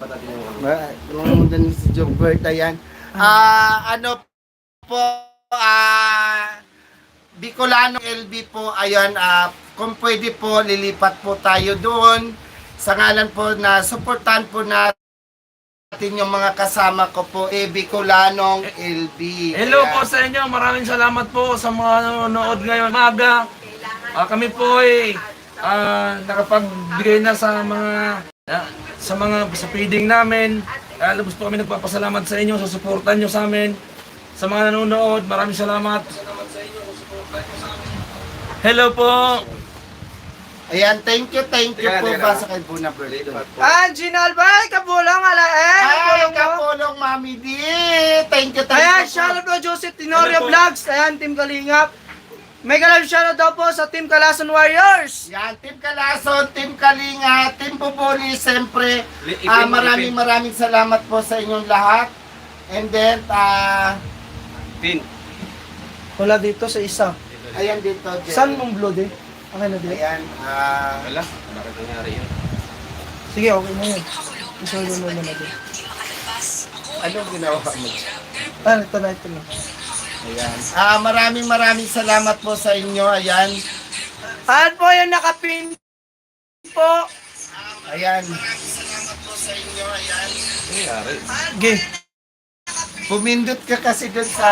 Tulungan mo din si Jogbert, ayan. Ano po, Bicolano LB po, ayan, kung pwede po, lilipat po tayo doon. Sa ngalan po na suportahan po natin yung mga kasama ko po, Bicolanong LB. Hello po sa inyo, maraming salamat po sa mga nanonood ngayon maga. Kami po ay nakapagbigay na sa feeding namin. Lubos po kami nagpapasalamat sa inyo sa suporta nyo sa amin. Sa mga nanonood, maraming salamat. Hello po. Ayan, thank you po ba sa kay Buna Bird. Ginal Bay, kapulong alaen. Ay, kapulong Mami D. Thank you. Ayan, shoutout po Joseph Tenorio Vlogs. Ayan, Team Kalingap. Mega love shoutout daw po sa Team Kalason Warriors. Yan, Team Kalason, Team Kalinga, Team Bubuli, siyempre. Maraming salamat po sa inyong lahat. And then, Pin. Wala dito sa isa. ayan dito. Jen. Saan mong blood eh? Okay na din. Ayan, Wala, bakit nangyari yun? Sige, okay na yun. Isulo mo na din. anong ginawa mo? Ito na. Ayan. Maraming salamat po sa inyo. Ayan. At po yung nakapin po. Ayan. Salamat po sa inyo. Ayan. Ano nangyari? Okay. Pumindot ka kasi dun sa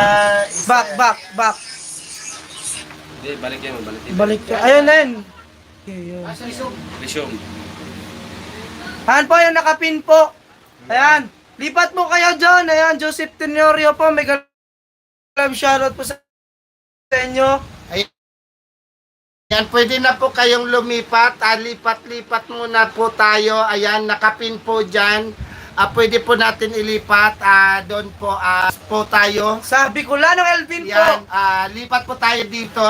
isa. Back. Hindi, balik yan, balik yan. Balik ka. Ayun na yun. Okay, yun. Resume. Ayan po yung nakapin po. Ayan. Lipat mo kayo dyan. Ayan, Joseph Tenorio po. Mega love shoutout po sa inyo. Ayan, pwede na po kayong lumipat. Lipat-lipat muna po tayo. Ayan, nakapin po dyan. Pwede po natin ilipat. Doon po tayo. Sa Bicolanong Elvin po. Yan, lipat po tayo dito.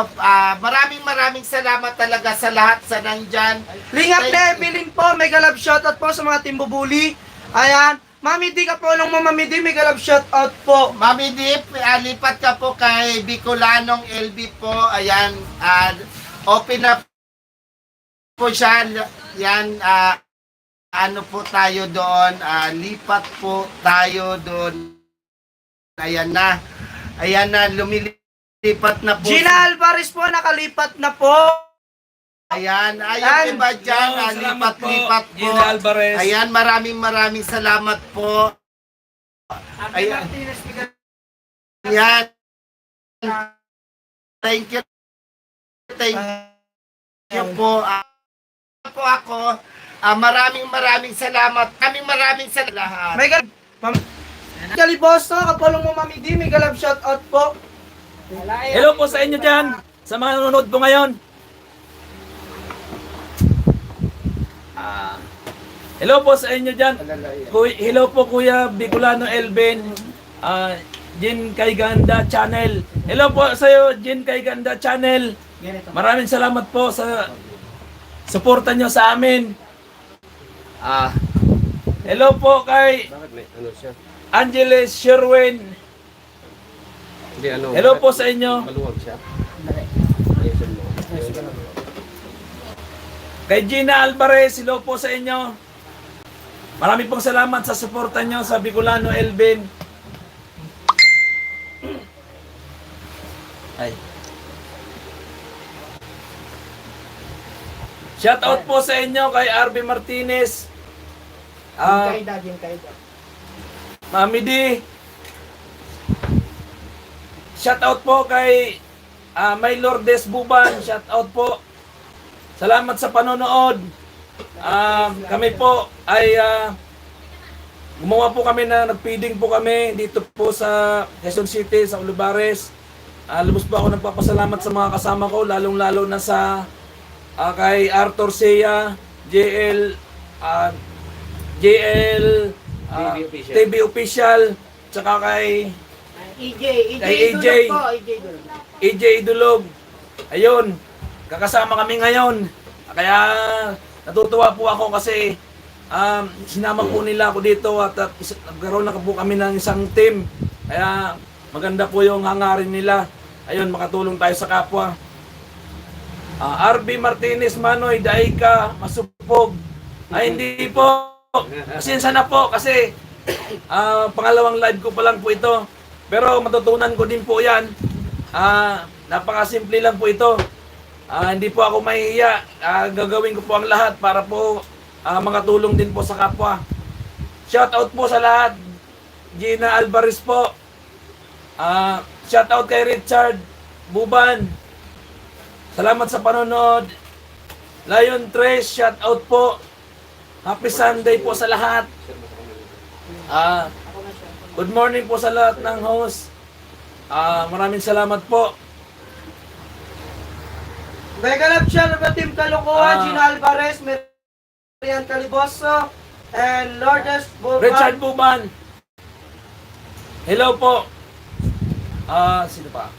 Maraming salamat talaga sa lahat sa nandyan. Lingap na Evelyn po. Mega love shoutout po sa mga Team Bubuli. Ayan. Mami D ka po ng Mami D. Mega love shoutout po. Mami Dip, lipat ka po kay Bicolanong LB po. Ayan, open up po siya. Yan, ano po tayo doon, lipat po tayo doon. Ayan na, lumilipat na po. Gina Alvarez po, nakalipat na po. Ayan, Ayan. iba dyan, Salamat po, lipat po. Gina Alvarez. Ayan, maraming salamat po. Ayan. Ayan. Thank you po. Po ako, maraming salamat. Maraming salamat lahat. Mega Kalibosto, kapulong mo Mami D. Mega love shoutout po. Hello po sa inyo dyan. Sa mga nanonood po ngayon. Hello po sa inyo dyan. Hello po Kuya Bicolano Elvin. Jin Kayganda Channel. Hello po sa iyo, Jin Kayganda Channel. Maraming salamat po sa suporta nyo sa amin. Hello po kay Bakit may ano siya? Angeles Sherwin. Hindi, ano? Hello po sa inyo. Maluwag siya. Ayusin mo. Kay Gina Alvarez, hello po sa inyo. Maraming pong salamat sa suporta nyo sa Bicolano Elvin. Ay. Shout out po sa inyo kay RB Martinez. Mami D. Shout out po kay May Lourdes Buban. Shout out po. Salamat sa panonood. Kami po ay gumawa po kami na nagpiding po kami dito po sa Quezon City, sa Olivares. Lubos po ako nagpapasalamat sa mga kasama ko, lalong-lalo na sa kay Arthur Sea, JL TV Official, tsaka kay EJ Idulog. Ayun, kakasama kami ngayon. Kaya natutuwa po ako kasi sinama po nila ako dito at nagkaroon na po kami ng isang team. Kaya maganda po yung hangarin nila. Ayun, makatulong tayo sa kapwa. RB Martinez Manoy, Daika, Masupog. Ay hindi po. Pasensya na po kasi pangalawang live ko pa lang po ito. Pero matutunan ko din po yan. Napakasimple lang po ito. Hindi po ako mahihiya. Gagawin ko po ang lahat para po makatulong din po sa kapwa. Shout out po sa lahat. Gina Alvarez po. Shout out kay Richard Buban. Salamat sa panonood. Lion Trace, shout out po. Happy Sunday po sa lahat. Good morning po sa lahat ng host. Maraming salamat po. Mega love siya ng Team Kalokohan, Gina Alvarez, Marian Caliboso, and Lourdes Buban. Richard Buban. Hello po. Sino pa?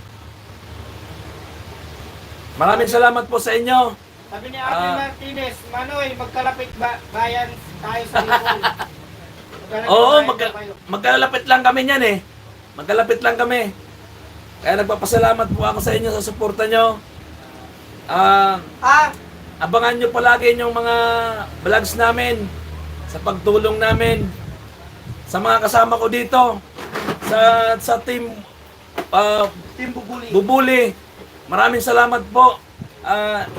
Maraming salamat po sa inyo. Sabi ni Ate Martinez, Manoy, magkalapit bayan tayo sa Bicol. Oo, magkalapit lang kami niyan eh. Magkalapit lang kami. Kaya nagpapasalamat po ako sa inyo sa suporta nyo. Abangan nyo palagi yung mga vlogs namin, sa pagtulong namin, sa mga kasama ko dito, sa team Team Bubuli. Bubuli. Maraming salamat po.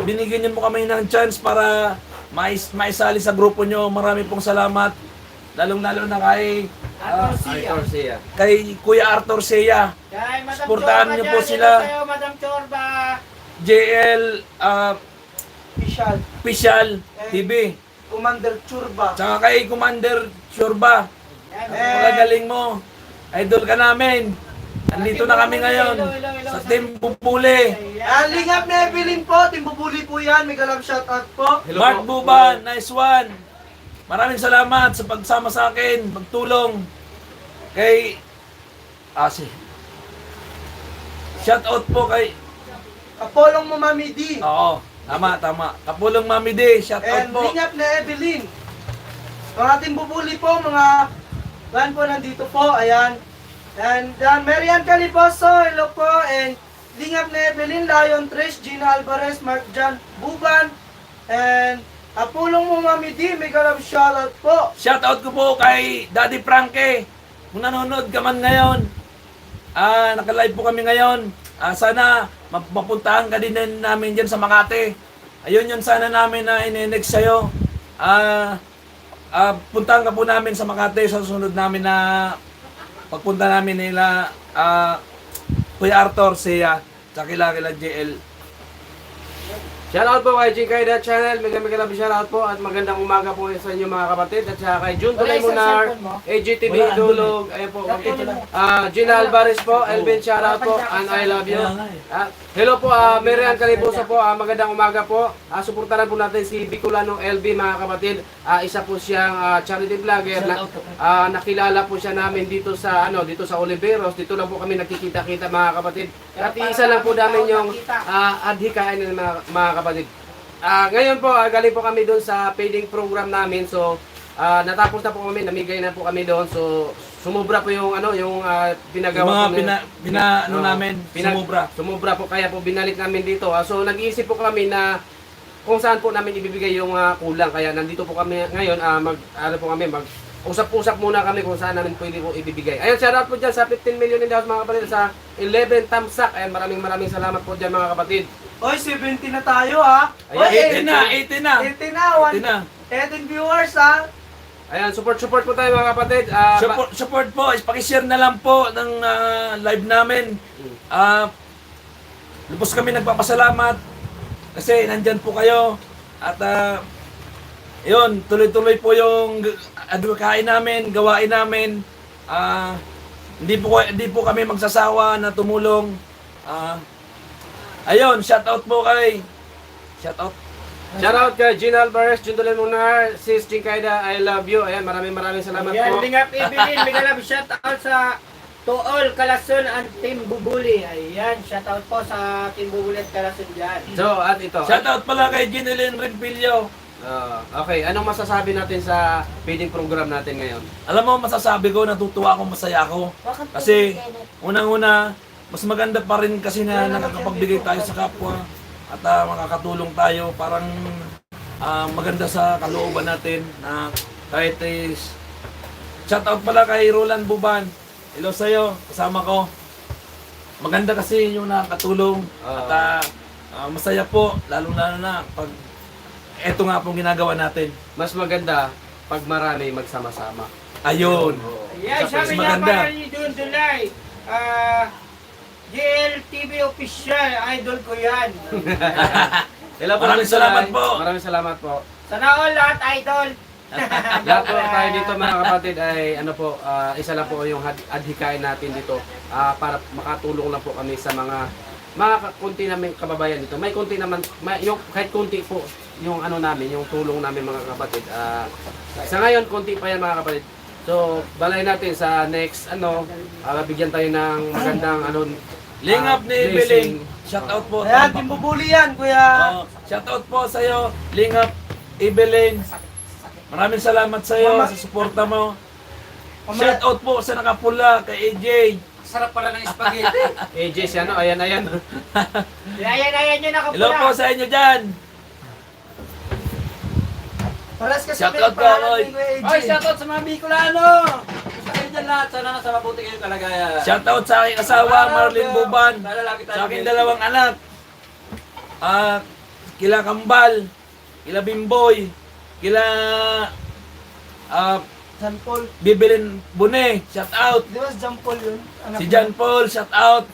Binigyan niyo mo kami ng chance para maisali sa grupo nyo. Marami pong salamat. Lalong-lalo na kay Arthur Sia. kay Kuya Arthur Sia. Suportahan niyo po sila. Madam Chorba. JL Official. Official TV. Commander Churba. Tsaka kay Commander Churba. Magagaling mo. Idol ka namin. Andito na kami ngayon sa Team Bubuli. Lingap na Evelyn po, Team Bubuli po yan. Mega love shoutout po. Mark Buban, nice one. Maraming salamat sa pagsama sa akin, pagtulong kay shout out po kay Kapolong mo Mami D. Oo, tama. Kapulong Mami D, shout out And po. lingap na Evelyn. Mga Team Bubuli po, mga van po nandito po, ayan. And Marian Caliboso, hello po. And lingap na Evelyn, Lion Trace, Gina Alvarez, Mark John Buban. And Apulong mo Mami D, mega love shoutout po. Shout out ko po kay Daddy Frankie. Kung nanonood ka man ngayon, naka-live po kami ngayon. Sana mapuntahan ka din namin dyan sa Makati. Ayun yun sana namin na in-next sa'yo. Puntahan ka po namin sa Makati sa susunod namin na pagpunta namin nila Kuya Arthur Sia, tsaka kila JL. Shoutout po kay Jinkaida Channel, mega love shoutout po at magandang umaga po sa inyo mga kapatid. At saka kay Jun Tulay Munar, AGTV Dulog, ayan po, Gina Alvarez po, Elvin shoutout po, and I love you. Hello po, Marian Caliboso po, magandang umaga po. Suportahan po natin si Bicolanong LB mga kapatid. Isa po siyang charity vlogger. Nakilala po siya namin dito sa Oliveros. Dito lang po kami nakikita-kita mga kapatid. At isa lang po namin yung adhikain ng mga kapatid. Ngayon po, galing po kami doon sa feeding program namin. So, natapos na po kami, namigay na po kami doon. So, sumubra po yung pinagawa Yung mga namin, sumubra po, kaya po binalik namin dito. So, nag-iisip po kami na kung saan po namin ibibigay yung kulang. Kaya nandito po kami ngayon, usap-usap muna kami kung saan namin pwede po ibibigay. Ayun, shoutout po dyan sa 15 million in the house mga kapatid, sa 11 thumbs up. Ayan, maraming salamat po dyan mga kapatid. Oy, 70 na tayo ha. Oy, 80 na. 18 viewers ha. Ayan, support po tayo mga kapatid. Support po, pakishare na lang po ng live namin. Lubos kami nagpapasalamat kasi nandyan po kayo. At yun, tuloy-tuloy po yung advocacy namin, gawain namin. Hindi po kami magsasawa na tumulong. Ayun, shoutout po kay Shoutout kay Gina Alvarez, Jundulan Munar, Sis Jinkaida, I love you. Ayan, maraming salamat Yan, po. lingap Evelyn, mega love shoutout sa to all Kalason and Team Bubuli. Ayan, shoutout po sa Team Bubuli at Kalason dyan. So, at ito. shoutout pala kay Ginelyn Renpilio. Okay, anong masasabi natin sa feeding program natin ngayon? Alam mo, masasabi ko, natutuwa ako, masaya ako. Kasi, unang-una, mas maganda pa rin kasi na nakakapagbigay tayo sa kapwa at makakatulong tayo. Parang maganda sa kalooban natin na Kahit is, shout out pala kay Roland Buban. Hello sa'yo, kasama ko. Maganda kasi yung nakakatulong. At masaya po, lalo-lalo na pag eto nga pong ginagawa natin. Mas maganda pag marami magsama-sama. Ayun. Yan, Mas sabi niya maganda. pala ni Don Dulay. GLTV official, idol ko yan. Hello po, Maraming Mr. salamat Lai. po. Maraming salamat po. Sana all lahat idol. Lahat po tayo dito mga kapatid ay ano po, isa lang po yung adhikain natin dito para makatulong lang po kami sa mga kunti namin kababayan dito. May kunti naman, yung kahit kunti po yung ano namin, yung tulong namin mga kapatid. Sa ngayon, kunti pa yan mga kapatid. So, balay natin sa next bigyan tayo ng magandang Lingap ni blessing. Beling. Shout out po. Ayan, Team Bubuli yan, kuya. Shout out po sa'yo, Lingap Ibeling. Maraming salamat sa'yo sa suporta mo. Shout out po sa nakapula kay AJ. Sarap pala ng spaghetti. AJ, si ayan. Ayan yun nakapula. Hello po sa inyo dyan. Paras kasi Shout may out, pangalan Karoy. ni Kuya AJ. Oy, shoutout sa mga Bicolano. Gusto kayo dyan lahat. Sana nasa mabuti kayong kalagayan. Shout out sa aking asawa, Marlene Buban. Lalaki tayo. Sa aking dalawang anak. Kila Kambal, kila Bimboy, kila John Paul. Bibilin Bune, shout out. Di ba si John Paul yun? Anak Si niya. John Paul, shout out.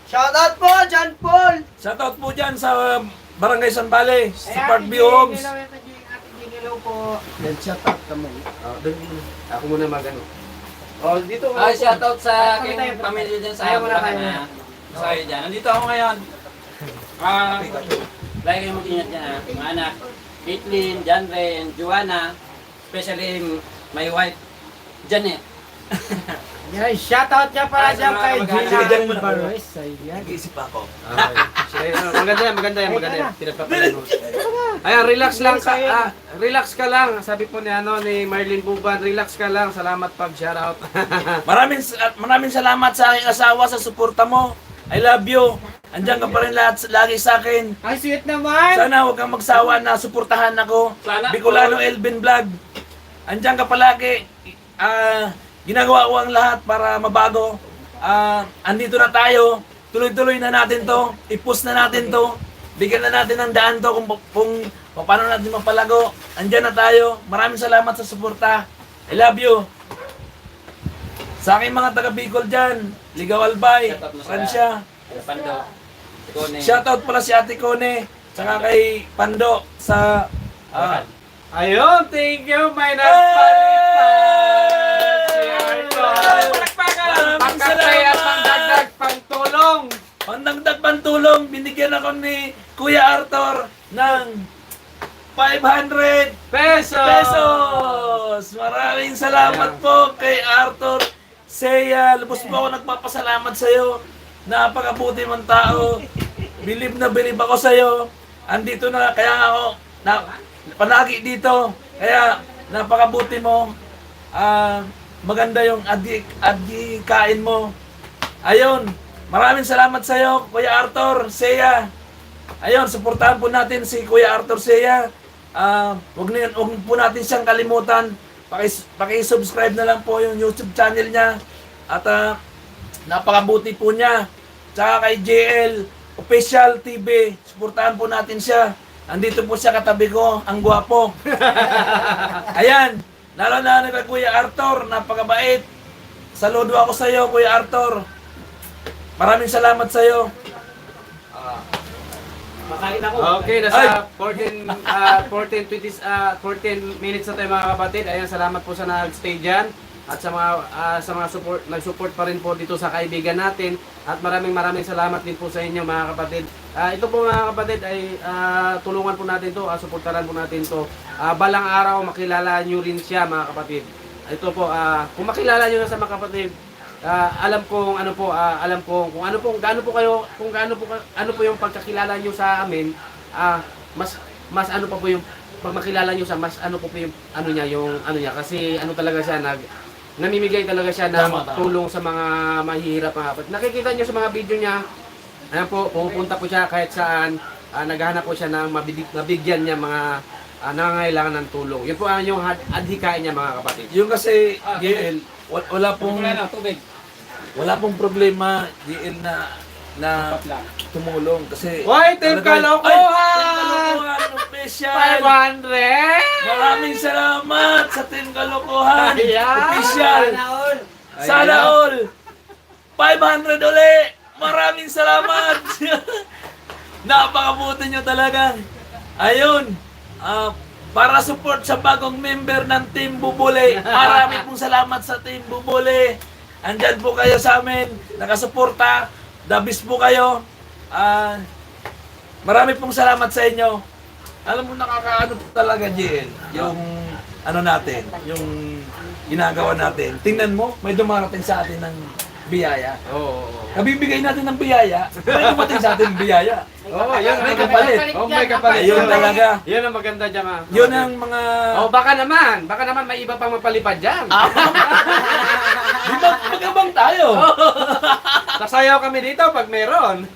Shout out po, John Paul. Shout out po dyan sa Barangay Sambale, sa Ayan, Parkview Homes. Hello po. Then shout out ka mo. Ako muna magano. Oh, dito. Ay, shoutout sa Kami aking tayo. pamilya dyan sa Ayaw mo na Bulacan kayo. na. Sa kayo dyan. Nandito ako ngayon. Lagi kayong mag-ingat dyan ha. Mga anak. Caitlyn, John Ray, and Joanna. Especially my wife, Janet. Yan, shoutout niya para dyan kay Sige, dyan muna. Barres. Nag-iisip ako. Maganda yan. Pinagpapalan mo. Ayan, relax ka lang. Sabi po ni Marlene Buban, relax ka lang. Salamat pag shoutout. Maraming salamat sa aking asawa sa suporta mo. I love you. Andiyan ka pa rin lagi sa akin. Ay, sweet naman! Sana huwag kang magsawa na suportahan ako. Sana Bicolano Elvin Vlog. Andiyan ka palagi. Ginagawa ko ang lahat para mabago. Andito na tayo. Tuloy-tuloy na natin to. I-push na natin to. Bigyan na natin ng daan to kung paano natin mapalago. Andiyan na tayo. Maraming salamat sa suporta. I love you. Sa aking mga taga Bicol dyan, Ligaw Albay, Francia. Pando. Shoutout pala si Ate Cone, saka kay Pando sa Ayun, thank you, may Pagkakay at pangdagdag pangtulong. Pandagdag pantulong, binigyan ako ni Kuya Arthur ng 500 pesos! Maraming salamat po kay Arthur Seya. Lubos po ako nagpapasalamat sa iyo. Napakabuti mong tao. Bilib na bilib ako sa iyo. Andito na, kaya ako palagi dito. Kaya napakabuti mo. Maganda yung adikain mo. Ayun. Maraming salamat sa iyo, Kuya Arthur Seya. Ayun, suportahan po natin si Kuya Arthur Seya. Huwag po natin siyang kalimutan. Paki-subscribe na lang po yung YouTube channel niya. At napakabuti po niya. Tsaka kay JL Official TV, suportahan po natin siya. Andito po siya katabi ko, ang gwapo. Ayan, lalo na kay Kuya Arthur, napakabait. Saludo ako sa iyo, Kuya Arthur. Maraming salamat sa iyo. Makain ako. Okay, nasa 14 minutes na tayo mga kapatid. Ayan, salamat po sa nag-stay dyan. At sa mga nag-support pa rin po dito sa kaibigan natin. At maraming salamat din po sa inyo mga kapatid. Ito po mga kapatid ay tulungan po natin to, suportahan po natin to. Balang araw makilala nyo rin siya mga kapatid. Ito po, kung makilala nyo na sa mga kapatid, alam kong gaano po yung pagkakilala nyo sa amin, mas ano pa po yung pag makilala nyo sa mas ano po yung ano niya kasi ano talaga siya namimigay talaga siya ng tulong sa mga mahihirap mga kapatid. Nakikita nyo sa mga video niya, ayan po, pupunta po siya kahit saan, naghahanap po siya ng mabigyan niya mga nangangailangan ng tulong. Yun po ang yung adhikain niya mga kapatid. Yung kasi, GL, Tubig. wala pong problema, GL, na tumulong. Kasi, Hoy, Team talaga- Kalokohan! Ay, Team Kalokohan, official! 500! Maraming salamat sa Team Kalokohan, Ayan! official! all. Sana all! 500 uli! Maraming salamat! Napakabuti nyo talaga. Ayun, para support sa bagong member ng Team Bubule. Maraming pong salamat sa Team Bubule. Andyan po kayo sa amin, nakasuporta. Dabis po kayo. Marami pong salamat sa inyo. Alam mo, nakakaano talaga, JL, yung ano natin, yung ginagawa natin. Tingnan mo, may dumarating sa atin ng biyaya. Oo. Nabibigay natin ng biyaya, may dumating sa atin ng biyaya. Oo, yun May ang kapalit. Oh, may kapalit. Ayun talaga. Yun ang maganda dyan, mga Yun ang mga... Oh, baka naman may iba pang mapalipad dyan. Di ba magabang tayo? Sasayaw kami dito pag meron.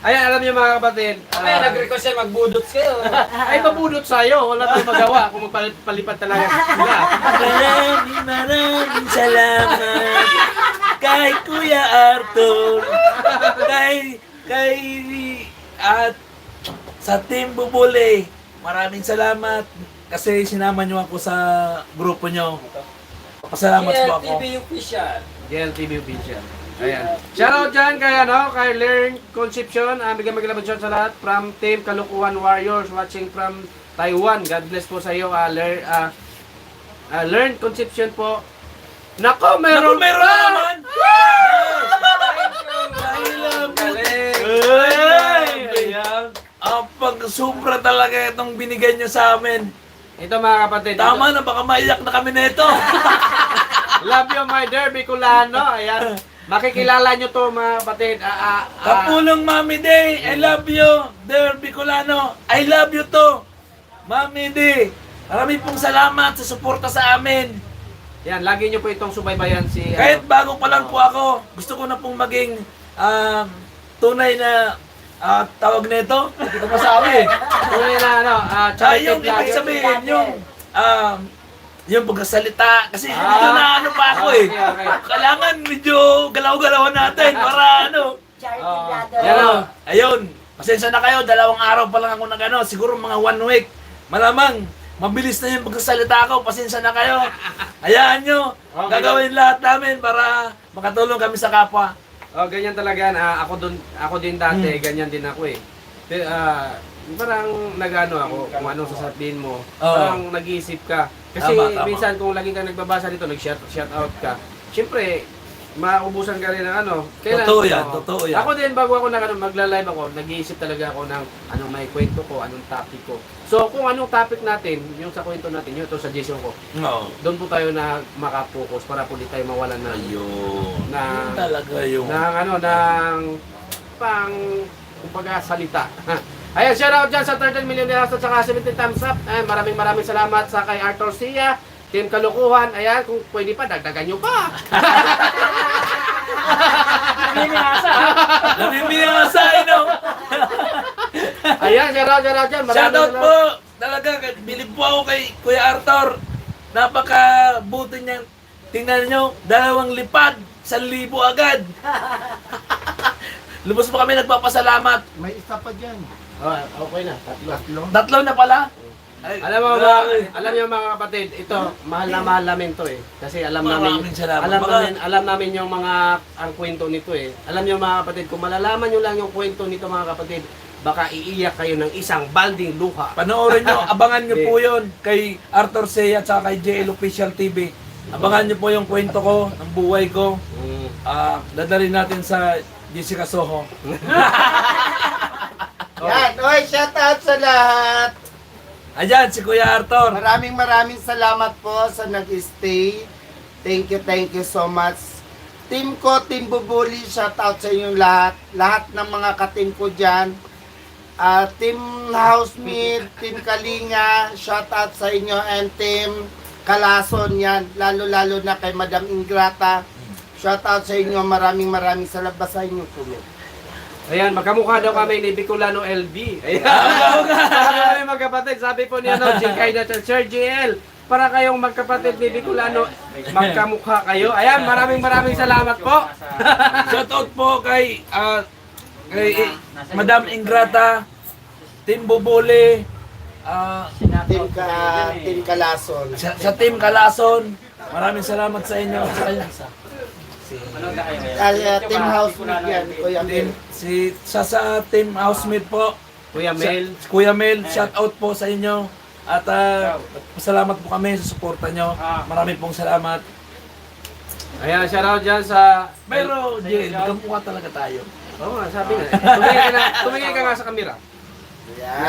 Ayan, alam niyo mga kapatid. Kaya nag-request siya magbudot kayo. Ay, mabudot sa'yo. Wala tayong magawa kung magpalipad talaga sila. Maraming salamat kay Kuya Arthur, kay at sa Team Bubule. Maraming salamat kasi sinama niyo ako sa grupo niyo. Pasalamat po ako. TV official. GLTV official. Ayan. Shoutout dyan kay Learn Concepcion. Bigyan magandang shout sa lahat from Team Kalukuhan Warriors watching from Taiwan. God bless po sa iyo. Learn Concepcion po. Nako, meron Naku, meron pa! na naman! Ayan. Pag sobra talaga itong binigay niyo sa amin. Ito mga kapatid. Tama na, baka maiyak na kami nito. Love you my dear Bicolano. Ayan. Makikilala nyo to mga kapatid. Kapulong Mami Day, I love you. Dear Bicolano, I love you to. Mami Day, maraming pong salamat sa suporta sa amin. Yan, lagi nyo po itong subaybayan si... Kahit bago pa lang po ako, gusto ko na pong maging tunay na tawag nito. Hindi ko masabi. Tunay na Yung ibig sabihin, yung pagkasalita. Kasi ito na ano pa ako eh. Okay. Kailangan medyo galaw-galawan natin para ano. Yan o. Ayun, pasensya na kayo, 2 araw pa lang ako nag-ano, siguro mga 1 week. Malamang, mabilis na yung pagkasalita ko, pasensya na kayo. Hayaan nyo, gagawin lahat namin para makatulong kami sa kapwa. Oh, ganyan talaga yan. Ako din dati, ganyan din ako eh. Parang nag-ano ako, kung anong sasabihin mo, parang nag-iisip ka. Kasi Tama. minsan kung lagi kang nagbabasa dito, nag-shout out ka, syempre, maubusan ka rin ng ano. Totoo yan, Oo. totoo yan. Ako din, bago ako magla-live ako, nag-iisip talaga ako ng anong may kwento ko, anong topic ko. So, kung anong topic natin, yung sa kwento natin, yung ito suggestion ko, Oo. doon po tayo na makapokus para po di tayo mawalan ng Ayun. Na- Yun talaga yung... pang kumbaga salita. Ayan, shout out dyan sa 13 million at saka 17 thumbs up. Ayan, maraming salamat sa kay Arthur Sia, Team Kalukuhan. Ayan, kung pwede pa, dagdagan nyo pa. Namimiyasa, no? Ayan, shout out dyan. Shoutout po! Talaga, bilib po ako kay Kuya Arthur. Napakabuti niya. Tingnan nyo, 2 lipad, 1,000 agad. Lubos po kami nagpapasalamat. May isa pa dyan. Okay na, tatlo. 3 na pala. Ay, grabe. Alam niyo mga kapatid, ito mahal namin to eh. Kasi Maraming salamat. alam namin yung mga ang kwento nito eh. Alam niyo mga kapatid, kung malalaman niyo lang yung kwento nito mga kapatid, baka iiyak kayo ng isang balding luha. Panoorin nyo, abangan nyo po yun kay Arthur Sea at saka kay JL Official TV. Abangan nyo po yung kwento ko, ang buhay ko. Dadalhin natin sa Jessica Soho. Yan, oy, shout out sa lahat. Ayan, si Kuya Arthur. Maraming salamat po sa nag-stay. Thank you so much. Team ko, Team Bubuli, shout out sa inyong lahat. Lahat ng mga ka-team ko dyan. Team Housemate, Team Kalinga, shout out sa inyo. And Team Kalason yan. Lalo na kay Madam Ingrata. Shout out sa inyo. Maraming salamat sa inyo. Ayan, magkamukha daw kami ni Bicolano LB. Ayan. Sabi kami magkapatid, sabi po niya, no, Jinkay na Sir GL, para kayong magkapatid ni Bicolano, magkamukha kayo. Ayan, maraming salamat po. Shoutout po kay Madam Ingrata, Team Bubuli, Team Kalason. sa Team Kalason. Maraming salamat sa inyo. Team Housemate yan, Kuya Mel. Sa Team Housemate po. Kuya Mel. Kuya Mel, shoutout po sa inyo. At pasalamat po kami sa suporta nyo. Maraming pong salamat. Ayan, shoutout dyan sa... Pero, Jill, magkamukha talaga tayo. Oo nga, sabi nga. Tumingin ka nga sa kamera. Yan.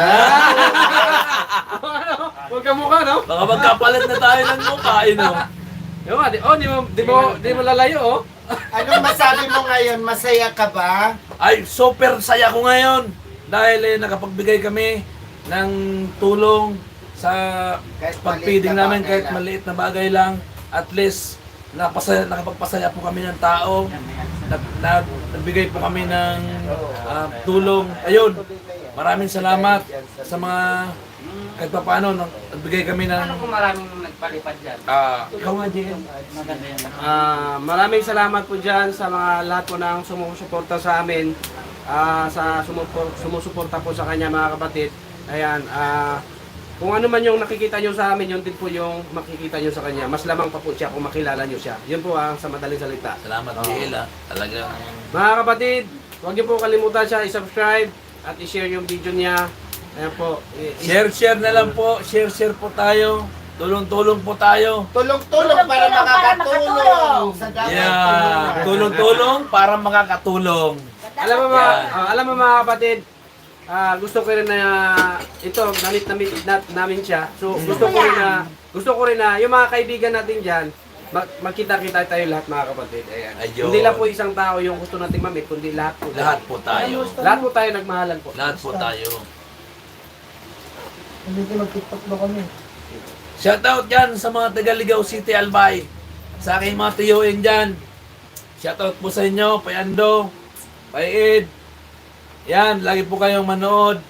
Huwag ka mukha, no? Baka magkapalit na tayo ng mukha, no? Yung nga, di mo lalayo, oh. Anong masabi mo ngayon? Masaya ka ba? Ay, super saya ko ngayon. Dahil nakapagbigay kami ng tulong sa Kahit pagpiding maliit na namin bagay kahit lang. maliit na bagay lang. At least, nakapagpasaya po kami ng tao. Nagbigay po kami ng tulong. Ayun, maraming salamat sa mga kahit pa paano, nagbigay kami ng... Ano kung maraming nagpalipad dyan? Ikaw nga, JM. Maganda yan. Maraming salamat po dyan sa mga lahat po ng sumusuporta sa amin. Sa sumusuporta po sa kanya mga kapatid. Ayan, kung ano man yung nakikita nyo sa amin, yun din po yung makikita nyo sa kanya. Mas lamang pa po siya kung makilala nyo siya. Yun po sa madaling salita. Salamat, JL. Talagang... Mga kapatid, huwag niyo po kalimutan siya i-subscribe at i-share yung video niya. Ayan po. Share na lang po. Share po tayo. Tulong-tulong po tayo. Tulong-tulong para makakatulong sa dapat Yeah, tulong-tulong para makakatulong. Alam mo mga kapatid, gusto ko rin na ito namit namin siya. So gusto ko rin na yung mga kaibigan natin diyan magkita-kita tayo lahat mga kapatid. Ayan. Ayun. Hindi lang po isang tao yung gusto nating mamit, kundi lahat po. Lahat po tayo. Lahat po tayo nagmahalan po. Lahat po tayo. Hindi ko mag-tiktok ba kami? Shoutout dyan sa mga taga Ligaw City, Albay. Sa aking mga tiyuin dyan. Shoutout po sa inyo, Payando, Payid. Yan, lagi po kayong manood.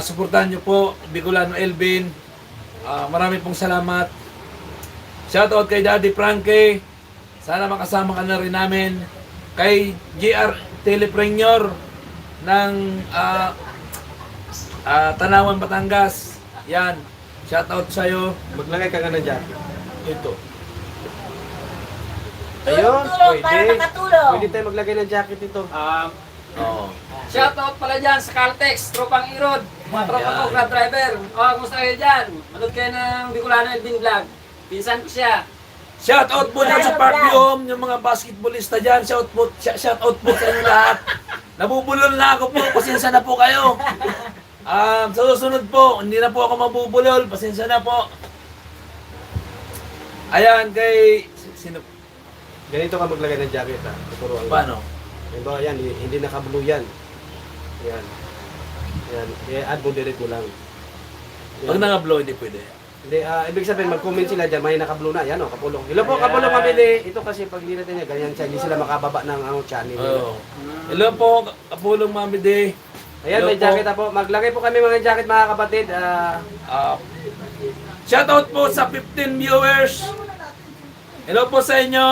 Suportahan nyo po, Bicolano Elvin. Marami pong salamat. Shoutout kay Daddy Frankie. Sana makasama ka na rin namin. Kay GR Telepreneur ng Tanawan, Batangas. Yan. Shoutout sa'yo. Maglagay ka nga dyan. Ito. Ayun, Tulong para makatulong. Pwede tayo maglagay ng jacket ito. Oo. Shoutout pala dyan sa Caltex, Tropang Irod, mga tropa ko, grab driver. Kumusta kayo dyan? Manood kayo ng Bicolano Elvin Vlog. Pinsan ko siya. Shoutout po dyan sa Parkvium, yung mga basketballista dyan. Shoutout po sa inyo lahat. Nabubulol na ako po. Pasensya na po kayo. Sa susunod po, hindi na po ako mabubulol. Pasensya na po. Ayan, kay... Sino? Ganito ka maglagay ng jacket ha. Tuturuan ko. Paano? Diba, yan, hindi naka-blue yan. Yan. Yan. I-add moderate mo lang. Yan. Pag naka-blow, hindi pwede. Hindi, ibig sabihin, mag-comment sila dyan, may naka-blue na. Yan o, kapulong. Hello po, kapulong mabili. Ito kasi pag hindi natin yan, ganyan siya, hindi sila makababa ng channel. Oo. Hello po, Kapulong Mami Day. Ayan, may Hello po. jacket na po. Maglagay po kami mga jacket mga kapatid. Shoutout po sa 15 viewers. Hello po sa inyo.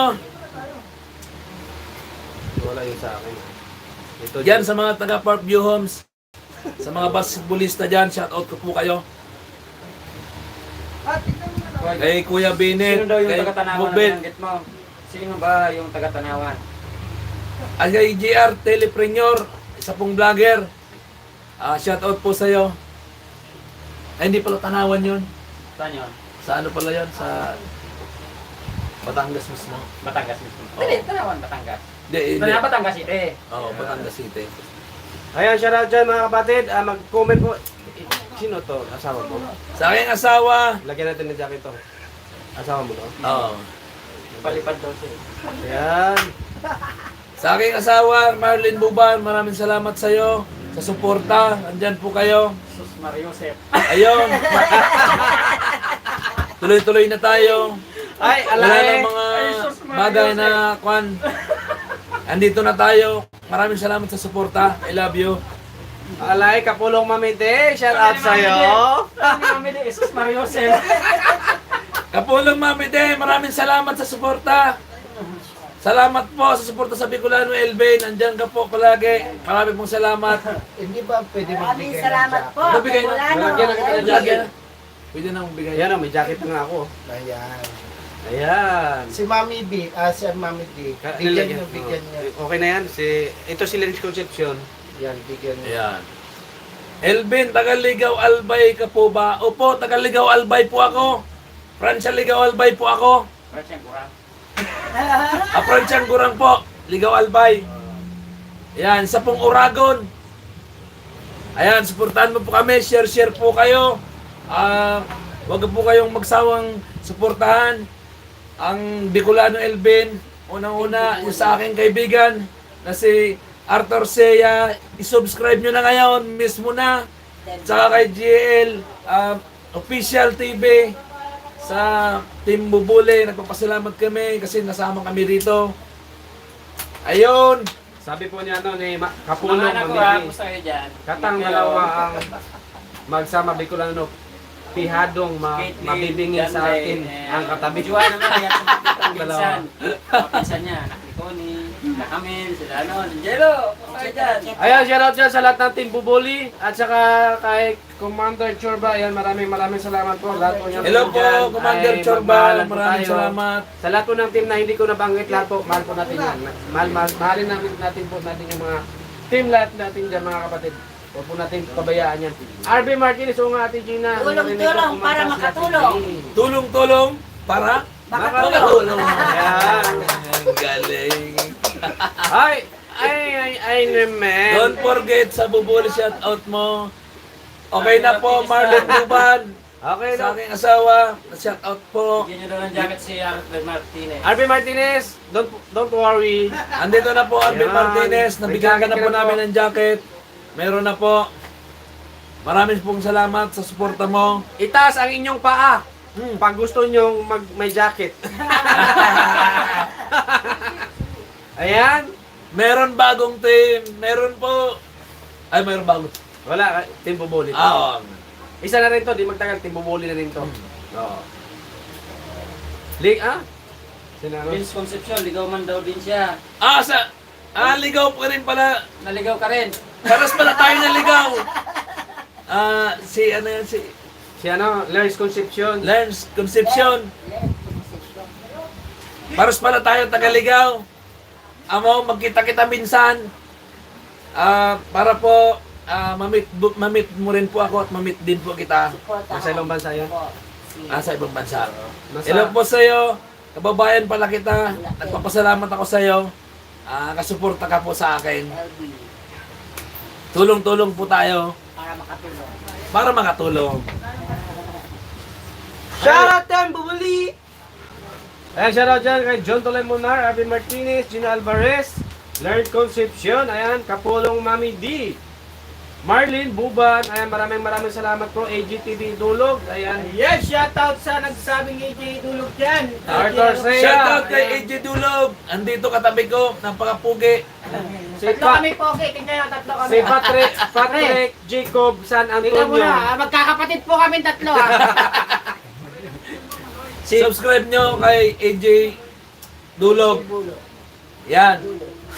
Wala yung sa akin. Ito Diyan sa mga taga Parkview Homes, sa mga basketballista dyan, shoutout ko po kayo. Kay Kuya Binet, Sino daw yung kay taga-tanawan na Bubet, binanggit mo? Sino ba yung taga-tanawan? at kay GR Telepreneur, isa pong vlogger. Shoutout po sa'yo. Ay, hindi pala Tanawan yun. Saan yun? Sa ano pala yun? Sa Batangas mismo. Batangas mismo. Oo. Hindi, Tanawan, Batangas. Hindi. Batangas City. Oo, Batangas City. Ayan, shout out dyan mga kapatid. Mag-comment po. Sino to? Asawa mo? Sa aking asawa, Lagyan natin ng jacket to. Asawa mo to? oo. Palipad daw siya. Ayan. Sa aking asawa, Marlene Buban, maraming salamat sa iyo sa suporta. Andyan po kayo. Sus Mariosep. Ayun. Tuloy-tuloy na tayo. Ay, Wala alay. na mga bagay na kwan. Andito na tayo. maraming salamat sa suporta. I love you. Alay, Kapulong Mamite, shout out sa'yo. Kapulong Mami De, maraming salamat sa suporta. Salamat po sa suporta sa Bicolano Elvin. Andyan ka po palagi. Maraming pong salamat. Hindi ba pwede Maraming magbigay ng salamat jacket? po. Bibigay na. Bicolano. Lalagyan na kita ng jacket. Pwede nang bigay. Ayan, may jacket na nga ako. Ayan. Ayan. Si Mami B, si Mami D. Bigyan niyo. Okay na yan. Ito si Lens Concepcion. Yan, bigyan niyo. Ayan. Elvin, Tagaligaw Albay ka po ba? Opo, Tagaligaw Albay po ako. Francia Ligaw Albay po ako. Fransyang Gurang po. Ligaw Albay. Ayan, sa pong Uragon. Ayan, suportahan mo po kami. Share po kayo. Huwag po kayong magsawang suportahan ang Bicolano Elvin. Unang-una, yung sa aking kaibigan na si Arthur Seya. I-subscribe nyo na ngayon. Mismo na. Tsaka kay GL Official TV. Sa Team Bubule, nagpapasalamat kami kasi nasama kami rito. Ayun. Sabi po niya ni Mga Kapulong anak ko, Mamite. gusto kayo dyan. Katang dalawa ang magsama Bicolano. Pihadong mabibingin sa atin ang katabi. Juan naman, yan ang Dalawa. pinsan. Mga pinsan niya, anak ni Connie, na Camille, sila Angelo, gusto kayo dyan. Ayan, shoutout dyan sa lahat ng Team Bubuli at saka kay Commander Chorba. Ayan, maraming salamat po. Lahat po niyo Hello po, dyan Commander ay Chorba. magmahalan po Maraming tayo. salamat. Sa lahat po ng team na hindi ko nabanggit, lahat po, mahal po natin yan. Mahalin natin po natin yung mga team lahat natin dyan, mga kapatid. Huwag po natin pabayaan yan. RB Martinez, o nga Ate Gina. Tulong-tulong para makatulong. Tulong-tulong para makatulong. Ayan. Ang galing. Ay, naman. Don't forget sa Bubule shoutout mo. Okay na po, Marlon Duban. Okay Sa na. aking asawa, shoutout po. Bigyan niyo daw ng jacket si Arthur Martinez. RB Martinez, don't worry. Andito na po, Alvin Ayan. Martinez. Nabigyan ka May na jacket po ka na namin po. ng jacket. Meron na po. Maraming pong salamat sa suporta mo. Itaas ang inyong paa. Pag gusto nyong may jacket. Ayan. Meron bagong team. Meron po. Ay, meron bagong. Wala, Team Bubuli. Ah, Isa na rin to, di magtagal, Team Bubuli na rin to. Oo. Sinano? Vince Concepcion, ligaw man daw din siya. ligaw pa rin pala. Naligaw ka rin. Paras pala tayo naligaw. Si Si Lars Concepcion. Lance Concepcion. Paras pala tayo tagaligaw. Amo, magkita-kita minsan. Para po, mamit mo rin po ako at mamit din po kita. Nasa ibang bansa yan. Sa ibang bansa. Nasa- Hello po sa iyo. Kababayan pala kita. Nagpapasalamat ako sa iyo. Kasuporta ka po sa akin. Tulong-tulong po tayo Para makatulong. para makatulong. Shoutout Team Bubuli! Ayan, shoutout dyan kay John Tolemonar, Arvin Martinez, Gina Alvarez, Lars Concepcion, ayan, Kapulong Mami D, Marlene Buban, ayan, maraming salamat po, AGTV Dulog, ayan, Yes, shoutout sa nagsabing AJ Dulog dyan. Arthur Seya, Shoutout kay AJ Dulog. Andito katabi ko. Napakapugi. si, Tatlo kami po, okay. Tingnan nyo, tatlo kami. si Patrick Jacob San Tingnan mo Antonio. na, magkakapatid po kami tatlo. Subscribe nyo kay AJ Dulog. Yan.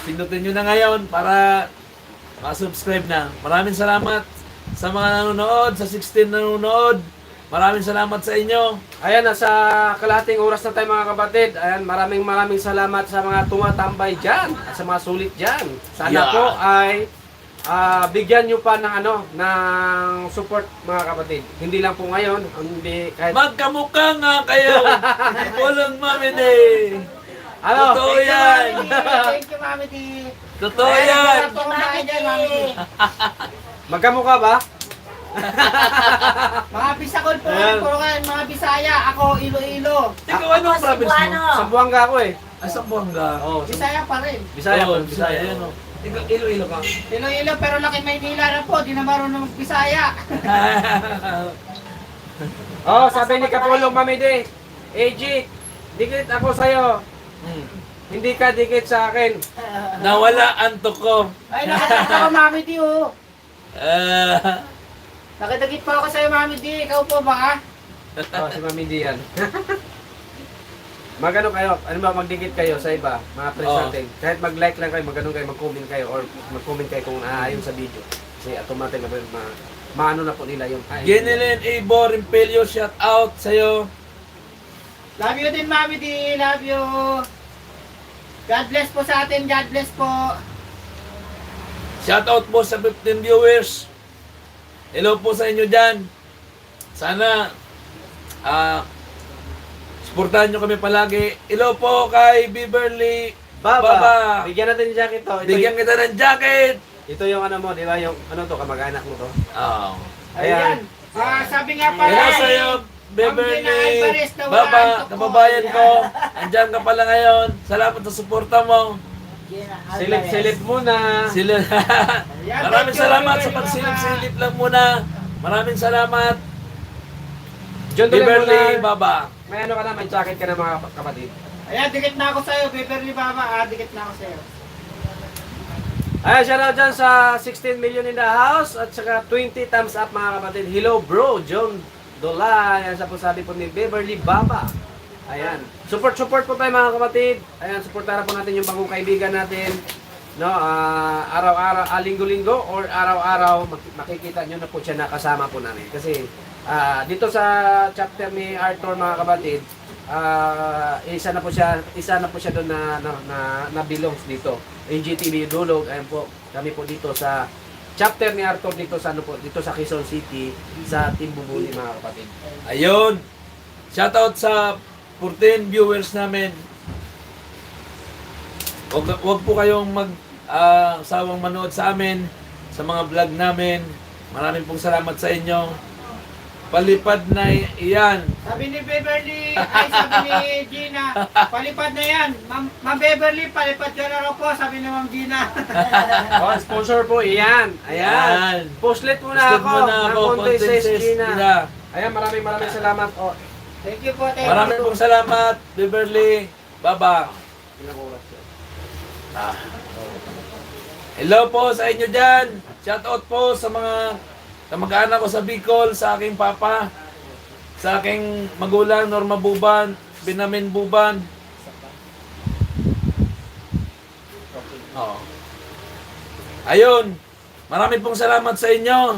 Pindutin nyo na ngayon para makasubscribe na. Maraming salamat sa mga nanonood, sa 16 nanonood. Maraming salamat sa inyo. Ayan, nasa kalahating oras na tayo mga kapatid. Ayan, maraming salamat sa mga tumatambay dyan at sa mga sulit dyan. Sana Yeah. po ay bigyan nyo pa ng support mga kapatid. Hindi lang po ngayon, hindi kahit Magkamukha nga kayo. Walang mamini. ano. Totoo yan. Thank you, Mami D. Totoo yan. Sarap po kumain dyan, Mami D. Magkamukha ba? Mga Bisakol po, Ayan. puro kayo, mga Bisaya. Ako, Iloilo. Ikaw anong province mo? Sambuanga ako eh. Sambuanga. Oh, Bisaya pa rin. Bisaya Oh, po, Bisaya. Bisaya. Yan o. Iloilo ka. Iloilo, pero laki Maynila na po. Di na marunong mag-Bisaya. Oh, sabi ni Kapulong Mamide, AJ, dikit ako sa'yo. hindi ka dikit sa akin. Nawala antok ko. Ay, nakadagit ako, Mami D, oh. Ah, Nakadagit pa ako sa'yo, Mami D. Ikaw po ba? Oh, si Mami D yan. Magano kayo, ano ba magdikit kayo sa iba, mga friends Oo. natin. Kahit mag-like lang kayo, magano kayo, mag-comment kayo or mag-comment kayo kung aayon sa video. Kasi automatic na maano na po nila yung Ginilin A. Borimpelio, shout out sa'yo. Love you din, Mami D. Love you. God bless po sa atin. God bless po. Shout out po sa 15 viewers. Hello po sa inyo dyan. Sana suportahan nyo kami palagi. Hello po kay Beverly Baba. Bigyan natin yung jacket to. Bigyan kita ng jacket. Ito yung ano mo, di ba? Yung ano to, kamag-anak mo to. Oh. Ayan. Sabi nga pala. Hello sa'yo, Beverly. Baba, kababayan ko. Andyan ka pala ngayon. Salamat sa suporta mo. Silip-silip muna. Sila. Maraming salamat sa pagsilip-silip lang muna. Maraming salamat. John Dolan Beverly muna. Baba. May ano ka na, may jacket ka na mga kapatid. Ayan, dikit na ako sa'yo, Beverly Baba. Dikit na ako sa'yo. Ayan, shoutout dyan sa 16 million in the house at saka 20 thumbs up mga kapatid. Hello bro, John Dolan. Ayan, sa po sabi po ni Beverly Baba. Ayan. Support po tayo mga kapatid. Ayan, supportahan po natin yung bagong kaibigan natin. No, araw-araw, linggo-linggo or araw-araw makikita nyo na po siya nakasama po namin. Kasi dito sa chapter ni Arthur mga kapatid, isa na po siya doon na belongs dito. NGTV Dulog, ayan po, kami po dito sa chapter ni Arthur dito sa dito sa Quezon City sa Team Bubuli mga kapatid. Ayun. Shoutout sa 14 viewers namin. Wag po kayong sawang manood sa amin sa mga vlog namin. Maraming pong salamat sa inyo. Palipad na iyan. Sabi ni Beverly, sabi ni Gina, palipad na yan. Ma'am Beverly, palipad ka na raw po, sabi ni Ma'am Gina. Oh, sponsor po, iyan. Ayan. Postlet muna Postlet ako muna ng ako, Conte Conte Says Gina. Gina. Ayan, maraming salamat. Oh, Thank you po, thank you. Maraming pong salamat, Beverly Baba. Hello po sa inyo dyan. Shoutout po sa mga kamag-anak ko sa Bicol, sa aking papa, sa aking magulang, Norma Buban, Binamin Buban. Oh. Ayun, marami pong salamat sa inyo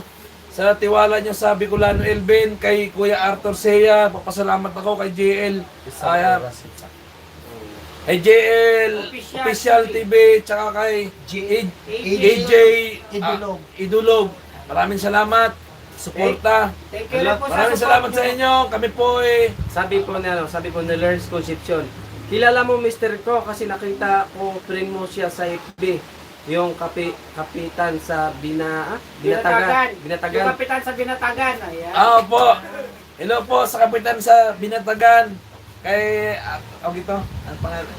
sa tiwala nyo sa Bicolano Elvin, kay Kuya Arthur Seya, papasalamat ako kay JL, kay JL Official TV, tsaka kay AJ Idulog. Maraming salamat, suporta. Thank you lang po sa Maraming support salamat nyo. sa inyo. Kami po sabi po ni Lawrence Concepcion, kilala mo Mr. Ko kasi nakita ko friend mo siya sa FB. Yung kapitan sa Binatagan. Yung Binatagan. kapitan sa Binatagan. Ayan. po. Hello po sa kapitan sa Binatagan. Kay, ito, ano pangalan?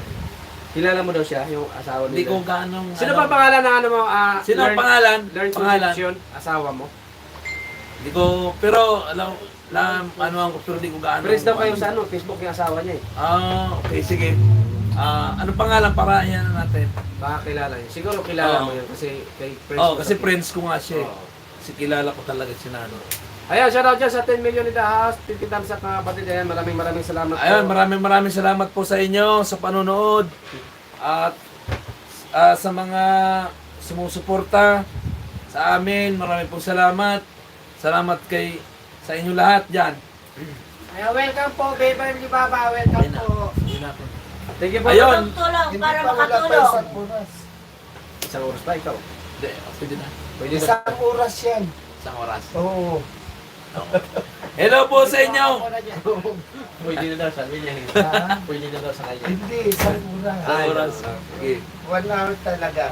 Kilala mo daw siya, yung asawa Hindi nila. ko ganong... Sino ba pangalan ng ano mo? Sino ang pangalan? Lawrence Pangalan. Concepcion, asawa mo. Hindi ko, pero alam, ano ang pero hindi ko gaano. Friends daw kayo sa Facebook yung asawa niya eh. Okay, sige. Anong pangalan para yan natin? Baka kilala niya. Siguro kilala Oo. mo yun kasi kay friends. mo Kasi sa- friends ko nga siya. Oo. Kasi kilala ko talaga si Nano. Ayan, shoutout dyan sa 10 million in the house. 50 thumbs up mga kapatid. Ayan, maraming salamat po. Ayun, maraming salamat po sa inyo sa panonood at sa mga sumusuporta sa amin. Maraming pong salamat. Salamat sa inyo lahat diyan. Ayan, welcome po, Beverly Baba. Welcome po. Thank you po. Ayun. Tulong Hindi para pa wala pa makatulong. isang oras. Isang oras pa ikaw. Hindi, pwede na. Pwede na. Isang oras yan. Isang oras. Oo. Hello po sa inyo. Pwede na daw, sabi niya. Ha? Pwede na daw sa kanya. Hindi, isang oras. Isang oras. Okay. 1 hour talaga.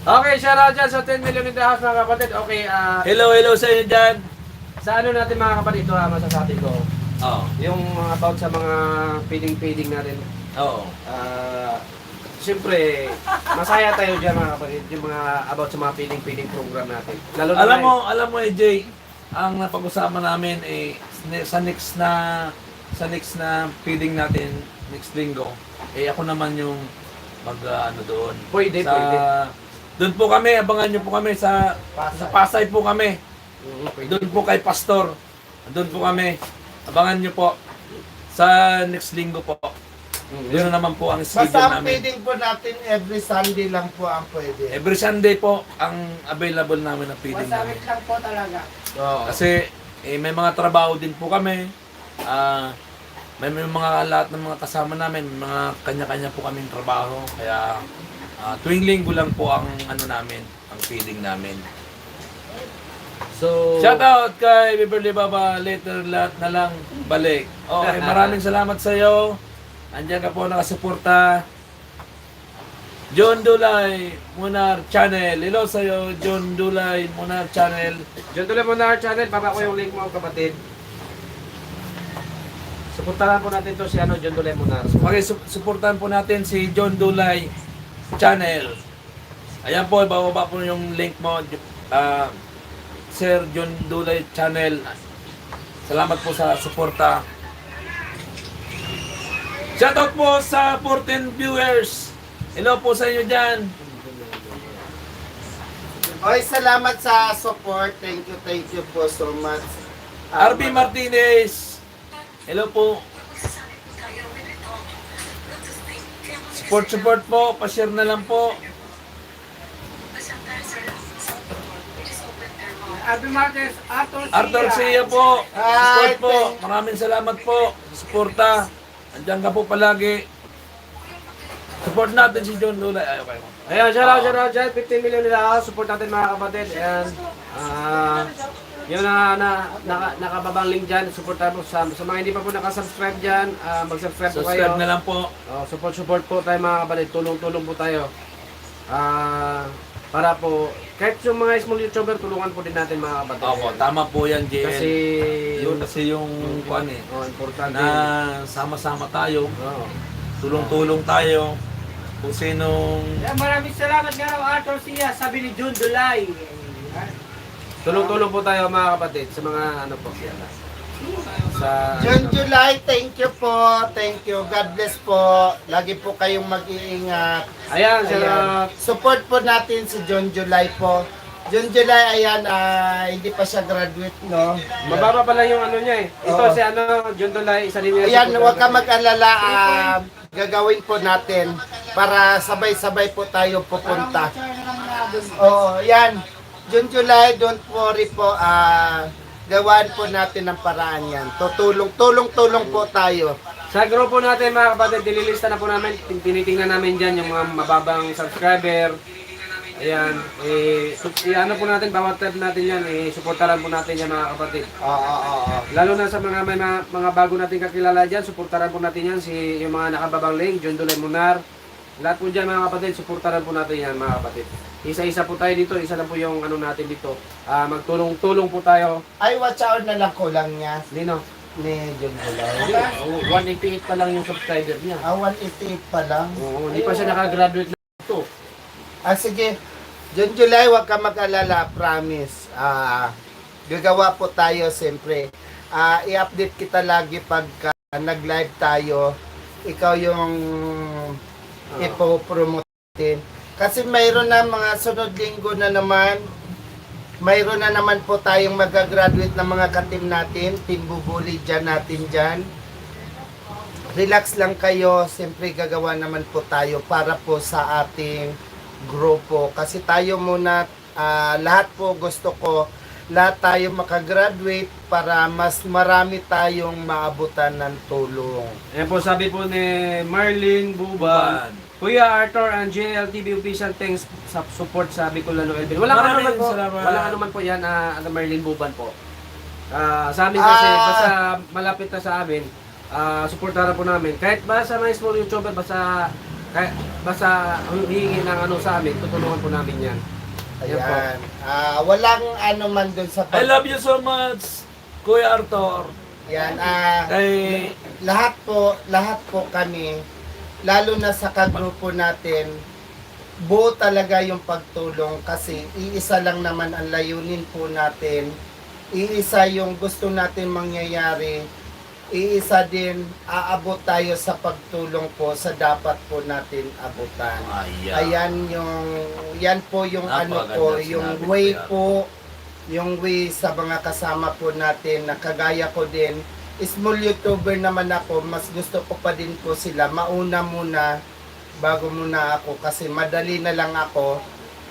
Okay, shoutout dyan sa 10 million in the house mga kapatid. Okay, Hello sa inyo diyan. sa ano natin mga kapatid, ito masasabi ko. Oo. Yung about sa mga feeding natin. Oo. Siyempre, masaya tayo dyan mga kapatid. Yung mga about sa mga feeding program natin. Lalo na Alam mo AJ, ang napag-usapan namin sa next na feeding natin next linggo. Ako naman yung ano doon. Pwede, pwede. Doon po kami, abangan nyo po kami sa Pasay po kami. Doon po kay Pastor. Doon po kami. Abangan nyo po sa next linggo po. Yun na naman po ang schedule Basta ang namin. feeding po natin every Sunday lang po ang pwede. Every Sunday po ang available namin ng feeding namin. Masakit lang po talaga. Oo. Kasi may mga trabaho din po kami. May mga lahat ng mga kasama namin, may mga kanya-kanya po kaming trabaho. Kaya tuwing linggo lang po ang ano namin, ang feeding namin. So, Shoutout kay Beverly Baba, later lahat na lang balik. Okay, maraming salamat sa iyo. Andiyan ka po nakasuporta. John Dulay Munar Channel. Hello sa iyo, John Dulay Munar Channel. John Dulay Munar Channel, baba ko yung link mo kapatid. Suportahan po natin to si John Dulay Munar. Okay, suportahan po natin si John Dulay Channel. Ayan po, ibababa po yung link mo. Sir John Dulay Channel. Salamat po sa suporta. Shoutout po sa 14 viewers. Hello po sa inyo dyan. Okay, salamat sa support. Thank you po so much. RB Martinez. Hello po. Support po. Pa-share na lang po. Abby Marquez, Arthur Sia po. Hi, Support po. Maraming salamat po. Suporta. Andiyan ka po palagi. Support natin si John Dulay. Ay, okay. Ayan, shout out dyan. 15 million nila. Support natin mga kapatid. And, yun nakababang link dyan. Support tayo po sa mga hindi pa po nakasubscribe dyan. Mag-subscribe po kayo. Subscribe na lang po. Support po tayo mga kapatid. Tulong po tayo. Para po, kahit yung mga small YouTuber, tulungan po din natin mga kapatid. Opo, tama po yan, JL. Kasi, Yun kasi yung kuan eh. importante. Na sama-sama tayo. Oo. Tulong-tulong tayo. Kung sinong... Maraming salamat nga raw Arthur Sia, sabi ni June Dulay. Tulong-tulong po tayo mga kapatid sa mga ano po. Sa June July, thank you po. Thank you. God bless po. Lagi po kayong mag-iingat. Ayan, Ayan. Support po natin si John July po. John July, ayan, hindi pa siya graduate, no? mababa pa lang yung ano niya eh. Ito Oo. si John Dolay, isa din niya. Ayan, huwag ka mag-alala. Gagawin po natin para sabay-sabay po tayo pupunta. Oo, yan. June, July, don't worry po. Gawaan po natin ang paraan yan. Tulong po tayo. Sa grupo natin mga kapatid, dililista na po namin, tinitingnan namin dyan yung mga mababang subscriber. Ayan, ano po natin, bawat tab natin yan, suportaran po natin yan mga kapatid. Oo. Lalo na sa mga may mga bago natin kakilala dyan, suportaran po natin yan, yung mga nakababang link, John Dulay Munar. Lahat po dyan mga kapatid, suportaran po natin yan mga kapatid. Isa-isa po tayo dito, isa lang po yung ano natin dito. Magtulong-tulong po tayo. Ay, watch out na lang kulang niya Lino, ni June July. 188 pa lang yung subscriber niya. 188 pa lang. Oo, hindi pa siya nakagraduate na ito. Sige. June, July, huwag ka mag-alala, promise. Gagawa po tayo, siyempre. I-update kita lagi pag nag-live tayo. Ikaw yung ipopromote din. Kasi mayroon na mga sunod linggo na naman. Mayroon na naman po tayong mag-graduate ng mga katim natin. Team Bubuli dyan natin dyan. Relax lang kayo. Siyempre gagawa naman po tayo para po sa ating grupo. Kasi tayo muna, lahat po gusto ko, lahat tayo makagraduate para mas marami tayong maabutan ng tulong. Ayan po, sabi po ni Marlene Buban. Kuya Arthur and JLTV official, thanks sa support sa Bicolano Elvin. Walang ano Maraming man po. salamat. Walang ano man po yan, Marlene Buban po. Sa amin kasi, basta malapit na sa amin, supportaran po namin. Kahit ba sa mga small YouTuber, basta hihingi ng ano sa amin, tutulungan po namin yan. Ayan po. Ayan. Walang ano man dun sa I love you so much, Kuya Arthur. Yan. Kay Lahat po kami, lalo na sa kagrupo natin, buo talaga yung pagtulong kasi iisa lang naman ang layunin po natin. Iisa yung gusto natin mangyayari iisa din, aabot tayo sa pagtulong po sa dapat po natin abutan. Yan po yung ano po, yung way po, yung way sa mga kasama po natin na kagaya ko din. Small YouTuber naman ako, mas gusto ko pa din po sila mauna muna bago muna ako kasi madali na lang ako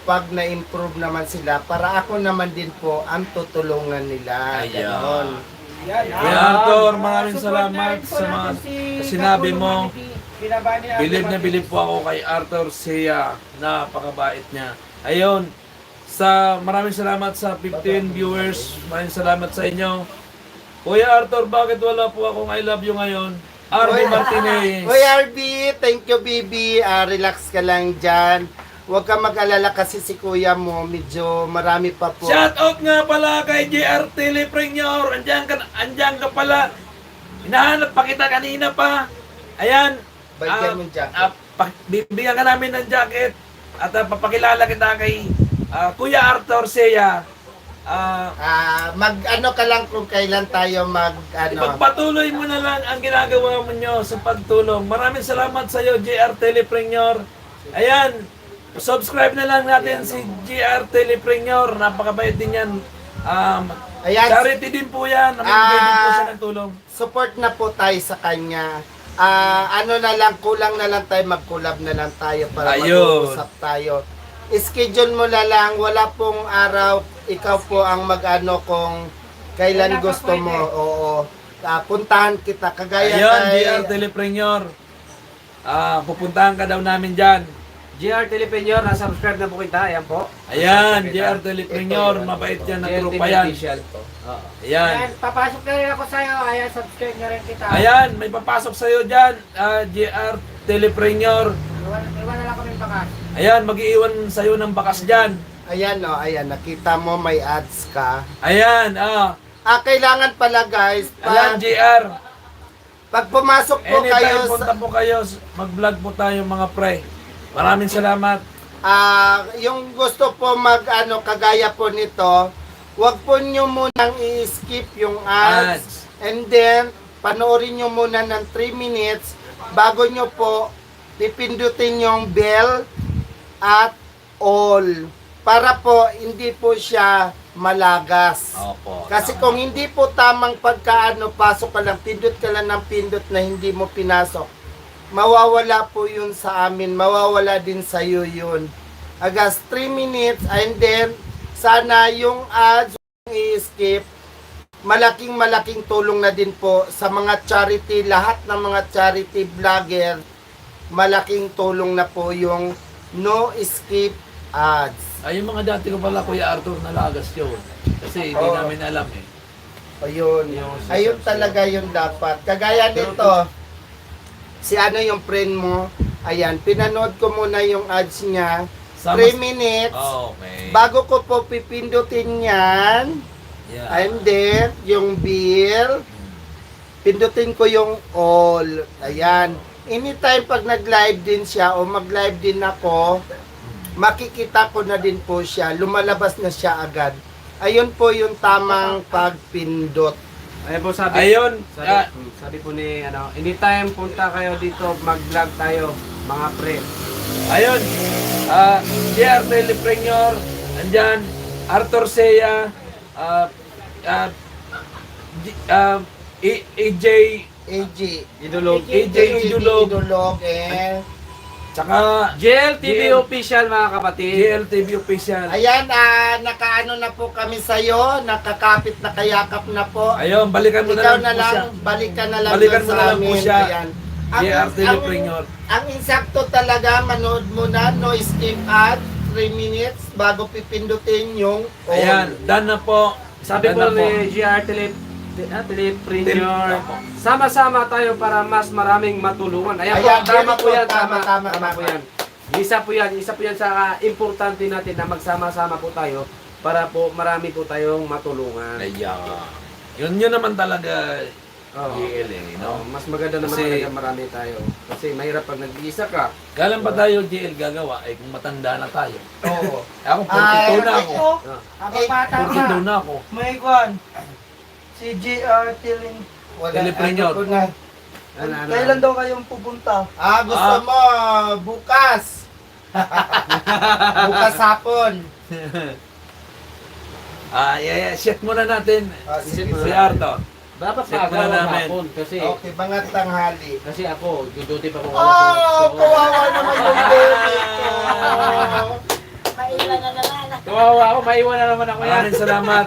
pag na-improve naman sila para ako naman din po ang tutulungan nila. Ganon. Kuya Arthur, maraming salamat sa mga sinabi mo. Bilib na bilib po ako kay Arthur Sea. Napakabait niya. Ayun, maraming salamat sa 15 viewers. Maraming salamat sa inyo. Kuya Arthur, bakit wala po akong I love you ngayon? RB Martinez. Hoy RB, thank you baby. Relax ka lang dyan. Huwag ka mag-alala kasi si kuya mo, medyo marami pa po. Shout out nga pala kay JR Teleprenior. Andyan ka pala. Hinahanap pa kita kanina pa. Ayan. Bigyan mo yung jacket. Bibigyan ka namin ng jacket. At papakilala kita kay Kuya Arthur Sea. Mag-ano ka lang kung kailan tayo Pagpatuloy mo na lang ang ginagawa mo nyo sa pagtulong. Maraming salamat sa iyo, JR Teleprenior. Ayan. Subscribe na lang natin si JR Teleprenior. Napakabait din yan. Ayan. Charity din po yan. Namimigay din po siya ng tulong. Support na po tayo sa kanya. Ano na lang, kulang na lang tayo, mag-collab na lang tayo para mag-uusap tayo. Schedule mo na lang, wala pong araw, ikaw po ang mag-ano kung kailan gusto mo. Oo. Puntahan kita, kagaya Ayun, kay... JR Teleprenior. Pupuntahan ka daw namin dyan. JR Telepenyor, na-subscribe na po kita. Ayan po. Ayan, JR Teleprenior. Mabait yan, JR nagtrupa yan. Official. Ayan. Ayan, papasok na rin ako sa'yo. Ayan, subscribe na rin kita. Ayan, may papasok sa'yo dyan. JR Teleprenior. Iwan na lang kami bakas. Ayan, mag-iiwan sa'yo ng bakas dyan. Ayan o, ayan, nakita mo may ads ka. Ayan, Kailangan pala guys, Ayan, JR. pag pumasok po kayo Anytime punta po kayo, mag-vlog po tayo mga pre. Maraming salamat. Yung gusto po kagaya po nito, wag po nyo munang i-skip yung ads. And then, panoorin nyo muna ng 3 minutes bago nyo po pipindutin yung bell at all. Para po hindi po siya malagas. Opo. Kasi kung hindi po tamang pasok ka lang, pindot ka lang ng pindot na hindi mo pinasok, mawawala po yun sa amin, mawawala din sa iyo yun. Agas 3 minutes and then sana yung ads i-skip. Malaking tulong na din po sa mga charity, lahat ng mga charity vlogger. Malaking tulong na po yung no skip ads. Ay, yung mga dati ko pala, Kuya Arthur, nalagas yun. Kasi hindi namin alam eh. Ayun talaga yung dapat. Kagaya nito, si yung friend mo, ayan, pinanood ko muna yung ads niya, 3 minutes, Okay. bago ko po pipindutin yan, Yeah. and then, yung bill, pindutin ko yung all, ayan. Anytime pag nag-live din siya, o mag-live din ako, makikita ko na din po siya, lumalabas na siya agad. Ayun po yung tamang pagpindot. Ayan po sabi. Ayun. Sabi po ni anytime punta kayo dito, mag-vlog tayo, mga pre. Ayun. JR Teleprenior. Andyan. Arthur Sea. AJ Idulog. AJ Idulog. Tsaka JLTV official, mga kapatid. JLTV official. Ayan, nakaano na po kami sa'yo, nakakapit na kayakap na po. Ayun, balikan mo Ikaw na lang po siya. balikan na lang Balikan doon mo sa na lang po amin. siya. Ayan. JR Teleprenior. Ang insakto talaga, manood mo na, no skip ad, 3 minutes bago pipindutin yung all. Ayan, done na po. Sabi Done po na ni JR Teleprenior, sama-sama tayo para mas maraming matulungan. Ayan, Ayan, po, tama tama po po, yan, tama po yan. Isa po yan sa importante natin na magsama-sama po tayo para po marami po tayong matulungan. Ayan. Yun naman talaga. Oo. GL eh, no? Mas maganda naman Kasi- talaga marami tayo. Kasi mahirap pag nag-iisa ka. Kailan pa tayo GL gagawa? Eh, kung matanda na tayo. Oo. Ako, 42 na ako. Habang bata ka. 42 na ako. May kwan. Si JR Telepreneur. ano po na. Kailan daw kayong pupunta? Gusto mo, bukas. Bukas hapon. Set muna natin. Sige. Si Arthur. Dapat Set muna maaga namin. hapon kasi Okay, mga tanghali. kasi ako, duty pa kung Kawawa naman yung baby ko. Kawawa ako, maiwan na naman ako yan. Maraming salamat.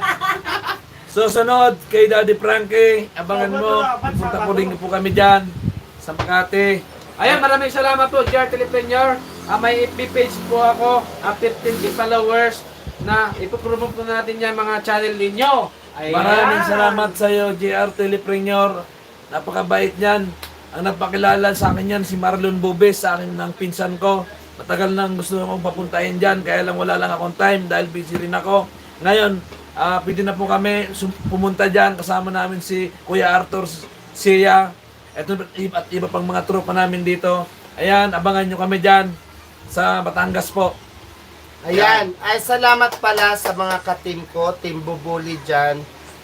Susunod kay Daddy Frankie, abangan mo. Punta po rin po kami dyan sa Makati. Ayan, maraming salamat po, JR Telepreneur. May FB page po ako, 15K followers, na ipopromote po natin yan mga channel ninyo. Ayan. Maraming salamat sa iyo, JR Telepreneur. Napakabait niyan. Ang napakilala sa akin yan, si Marlon Bubes, sa akin ng pinsan ko. Matagal nang gusto akong papuntahin dyan, kaya lang wala lang akong time dahil busy rin ako. Ngayon, pwede na po kami pumunta dyan. Kasama namin si Kuya Arthur Sia. Ito at iba pang mga tropa namin dito. Ayan, abangan nyo kami dyan sa Batangas po. Ayan, ay salamat pala sa mga ka-team ko, Team Bubuli dyan.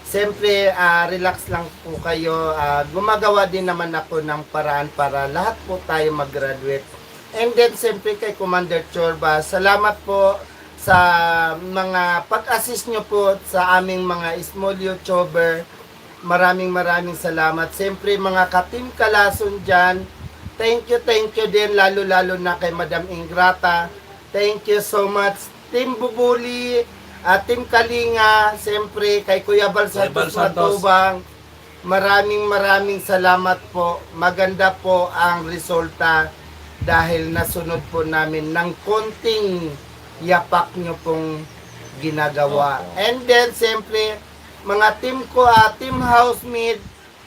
Siyempre, relax lang po kayo. Gumagawa din naman ako ng paraan para lahat po tayo mag-graduate. And then, siyempre kay Commander Chorba, salamat po sa mga pag-assist nyo po sa aming mga small YouTuber. Maraming salamat. Siyempre, mga ka-team Kalason dyan, thank you din, lalo-lalo na kay Madam Ingrata. Thank you so much. Team Bubuli, Team Kalinga, siyempre kay Kuya Bal Santos Matubang. Maraming salamat po. Maganda po ang resulta dahil nasunod po namin ng konting yapak nyo pong ginagawa. And then, siyempre, mga team ko, Team Housemate,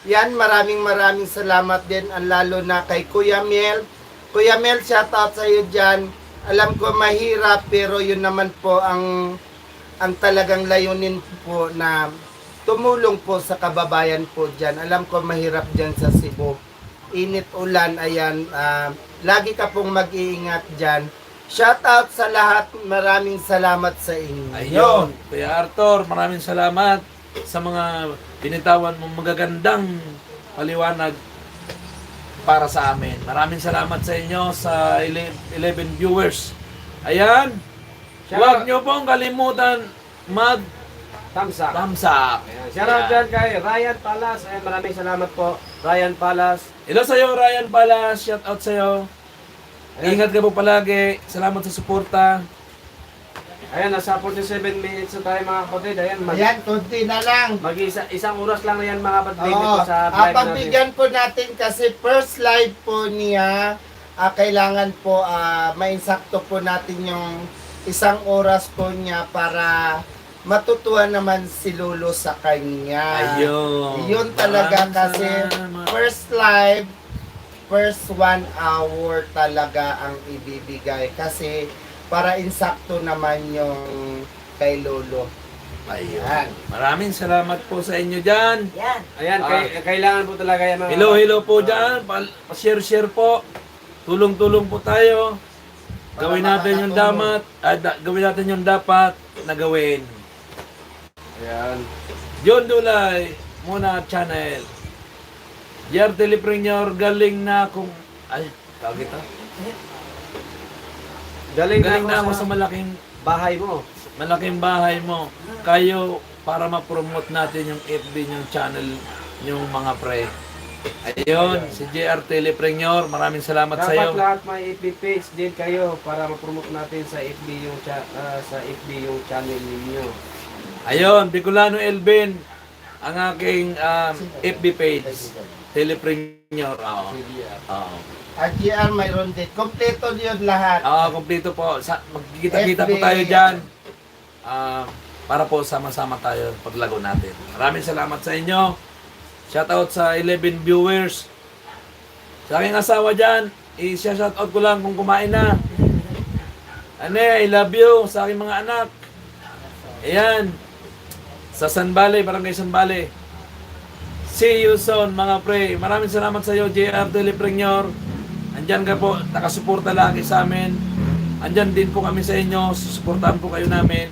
yan, maraming salamat din. Ang lalo na kay Kuya Mel. Kuya Mel, shoutout sa iyo dyan. Alam ko mahirap, pero yun naman po ang talagang layunin po na tumulong po sa kababayan po dyan. Alam ko mahirap dyan sa Cebu. Init ulan, ayan. Lagi ka pong mag-iingat dyan. Shoutout sa lahat. Maraming salamat sa inyo. Ayun, Kuya Arthur, maraming salamat sa mga binitawan mong magagandang paliwanag para sa amin. Maraming salamat sa inyo sa 11 viewers. Ayan, huwag nyo pong kalimutan Thumbs up. thumbs up. Ayan. Shoutout dyan kay Ryan Palas. Ayan, maraming salamat po, Ryan Palas. Hello sa iyo, Ryan Palas. Shout out sa iyo. Ingat ka po palagi. Salamat sa suporta. Ayan, nasa 47 minutes na tayo mga kapatid. Ayan, Ayan, konti na lang. isang oras lang na yan mga kapatid Oo, dito sa vlog natin. pagbigyan po natin kasi first live po niya, kailangan po mainsakto po natin yung isang oras po niya para matutuwa naman si Lolo sa kanya. Ayun. Yun talaga Maraming kasi salamat. first live, first 1 hour talaga ang ibibigay kasi para insakto naman yung kay Lolo. Ayun. Maraming salamat po sa inyo dyan. Ayan, kailangan po talaga yan mga Hello po dyan. Pa-share po. Tulong-tulong po tayo. Gawin natin yung gawin natin yung dapat na gawin. Ayan. John Dulay, muna channel. JR Telepreneur, galing na kung... Ay, tawag ito. Galing Galing na ako sa sa bahay mo. malaking bahay mo. Kayo, para ma-promote natin yung FB yung channel, yung mga pre. Ayun, si JR Telepreneur, maraming salamat sa iyo. Dapat lahat may FB page din kayo para ma-promote natin sa FB yung channel ninyo. Ayun, Bicolano Elvin, ang aking FB page, Telepreneur. Oo. GR mayroon din. Kompleto yun lahat. Kompleto po. Magkikita-kita po FB. tayo dyan. Para po sama-sama tayo paglago natin. Maraming salamat sa inyo. Shoutout sa 11 viewers. Sa aking asawa dyan, i-shoutout ko lang kung kumain na. I love you sa aking mga anak. Ayan. Sa San Valley, Barangay San Valley. See you soon mga pre. Maraming salamat sa iyo, JR Telepreneur. Andyan ka po, nakasuporta lagi sa amin. Andyan din po kami sa inyo, susuportahan po kayo namin.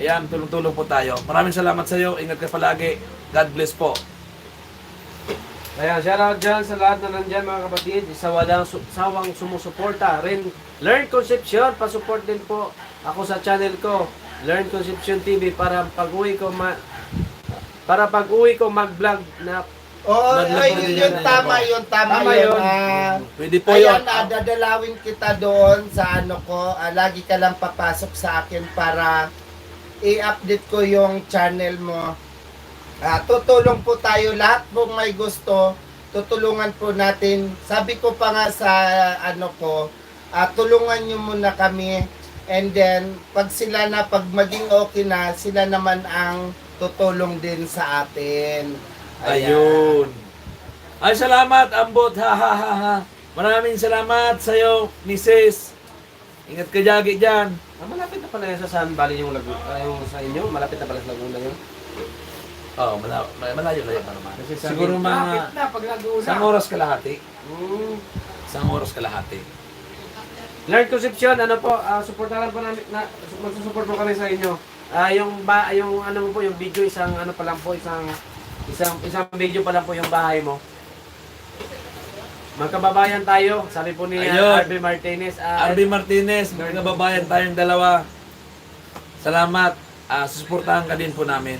Ayan, tulong-tulong po tayo. Maraming salamat sa iyo, ingat ka palagi. God bless po. Ayan, shoutout dyan sa lahat na nandyan mga kapatid. Isa walang sawang sumusuporta. Learn Concepcion, pasupport din po ako sa channel ko. Learn Concepcion TV para pag-uwi ko mag-vlog na Oo, Madlog ay, po din yun, yan, tama ano. yun, tama Tama yun. yun. Pwede po yun. Ayan, dadalawin kita doon sa ano ko. Lagi ka lang papasok sa akin para i-update ko yung channel mo. Tutulong po tayo lahat pong may gusto. Tutulungan po natin. Sabi ko pa nga sa ano ko, tulungan nyo muna kami. And then, pag maging okay na, sila naman ang tutulong din sa atin. Ayun. Ay, salamat, Ambot. Ha, ha, ha, ha. Maraming salamat sa'yo, Mrs. Ingat ka jagi dyan. malapit na pala yan sa San Valley yung yung sa inyo. Malapit na pala sa Laguna yun. Oo, malayo-layo pa naman. Kasi sa Siguro Bakit mga na pag Laguna? isang oras kalahati. Mm. Isang oras kalahati. Learn Concepcion, ano po, supportahan po namin, magsusupport po kami sa inyo. Yung ano po, yung video, isang ano pa lang po, isang video pa lang po yung bahay mo. Magkababayan tayo, sabi po ni Ayun. RB Martinez. Arby Martinez, mga kababayan tayong dalawa. Salamat. Susuportahan ka din po namin.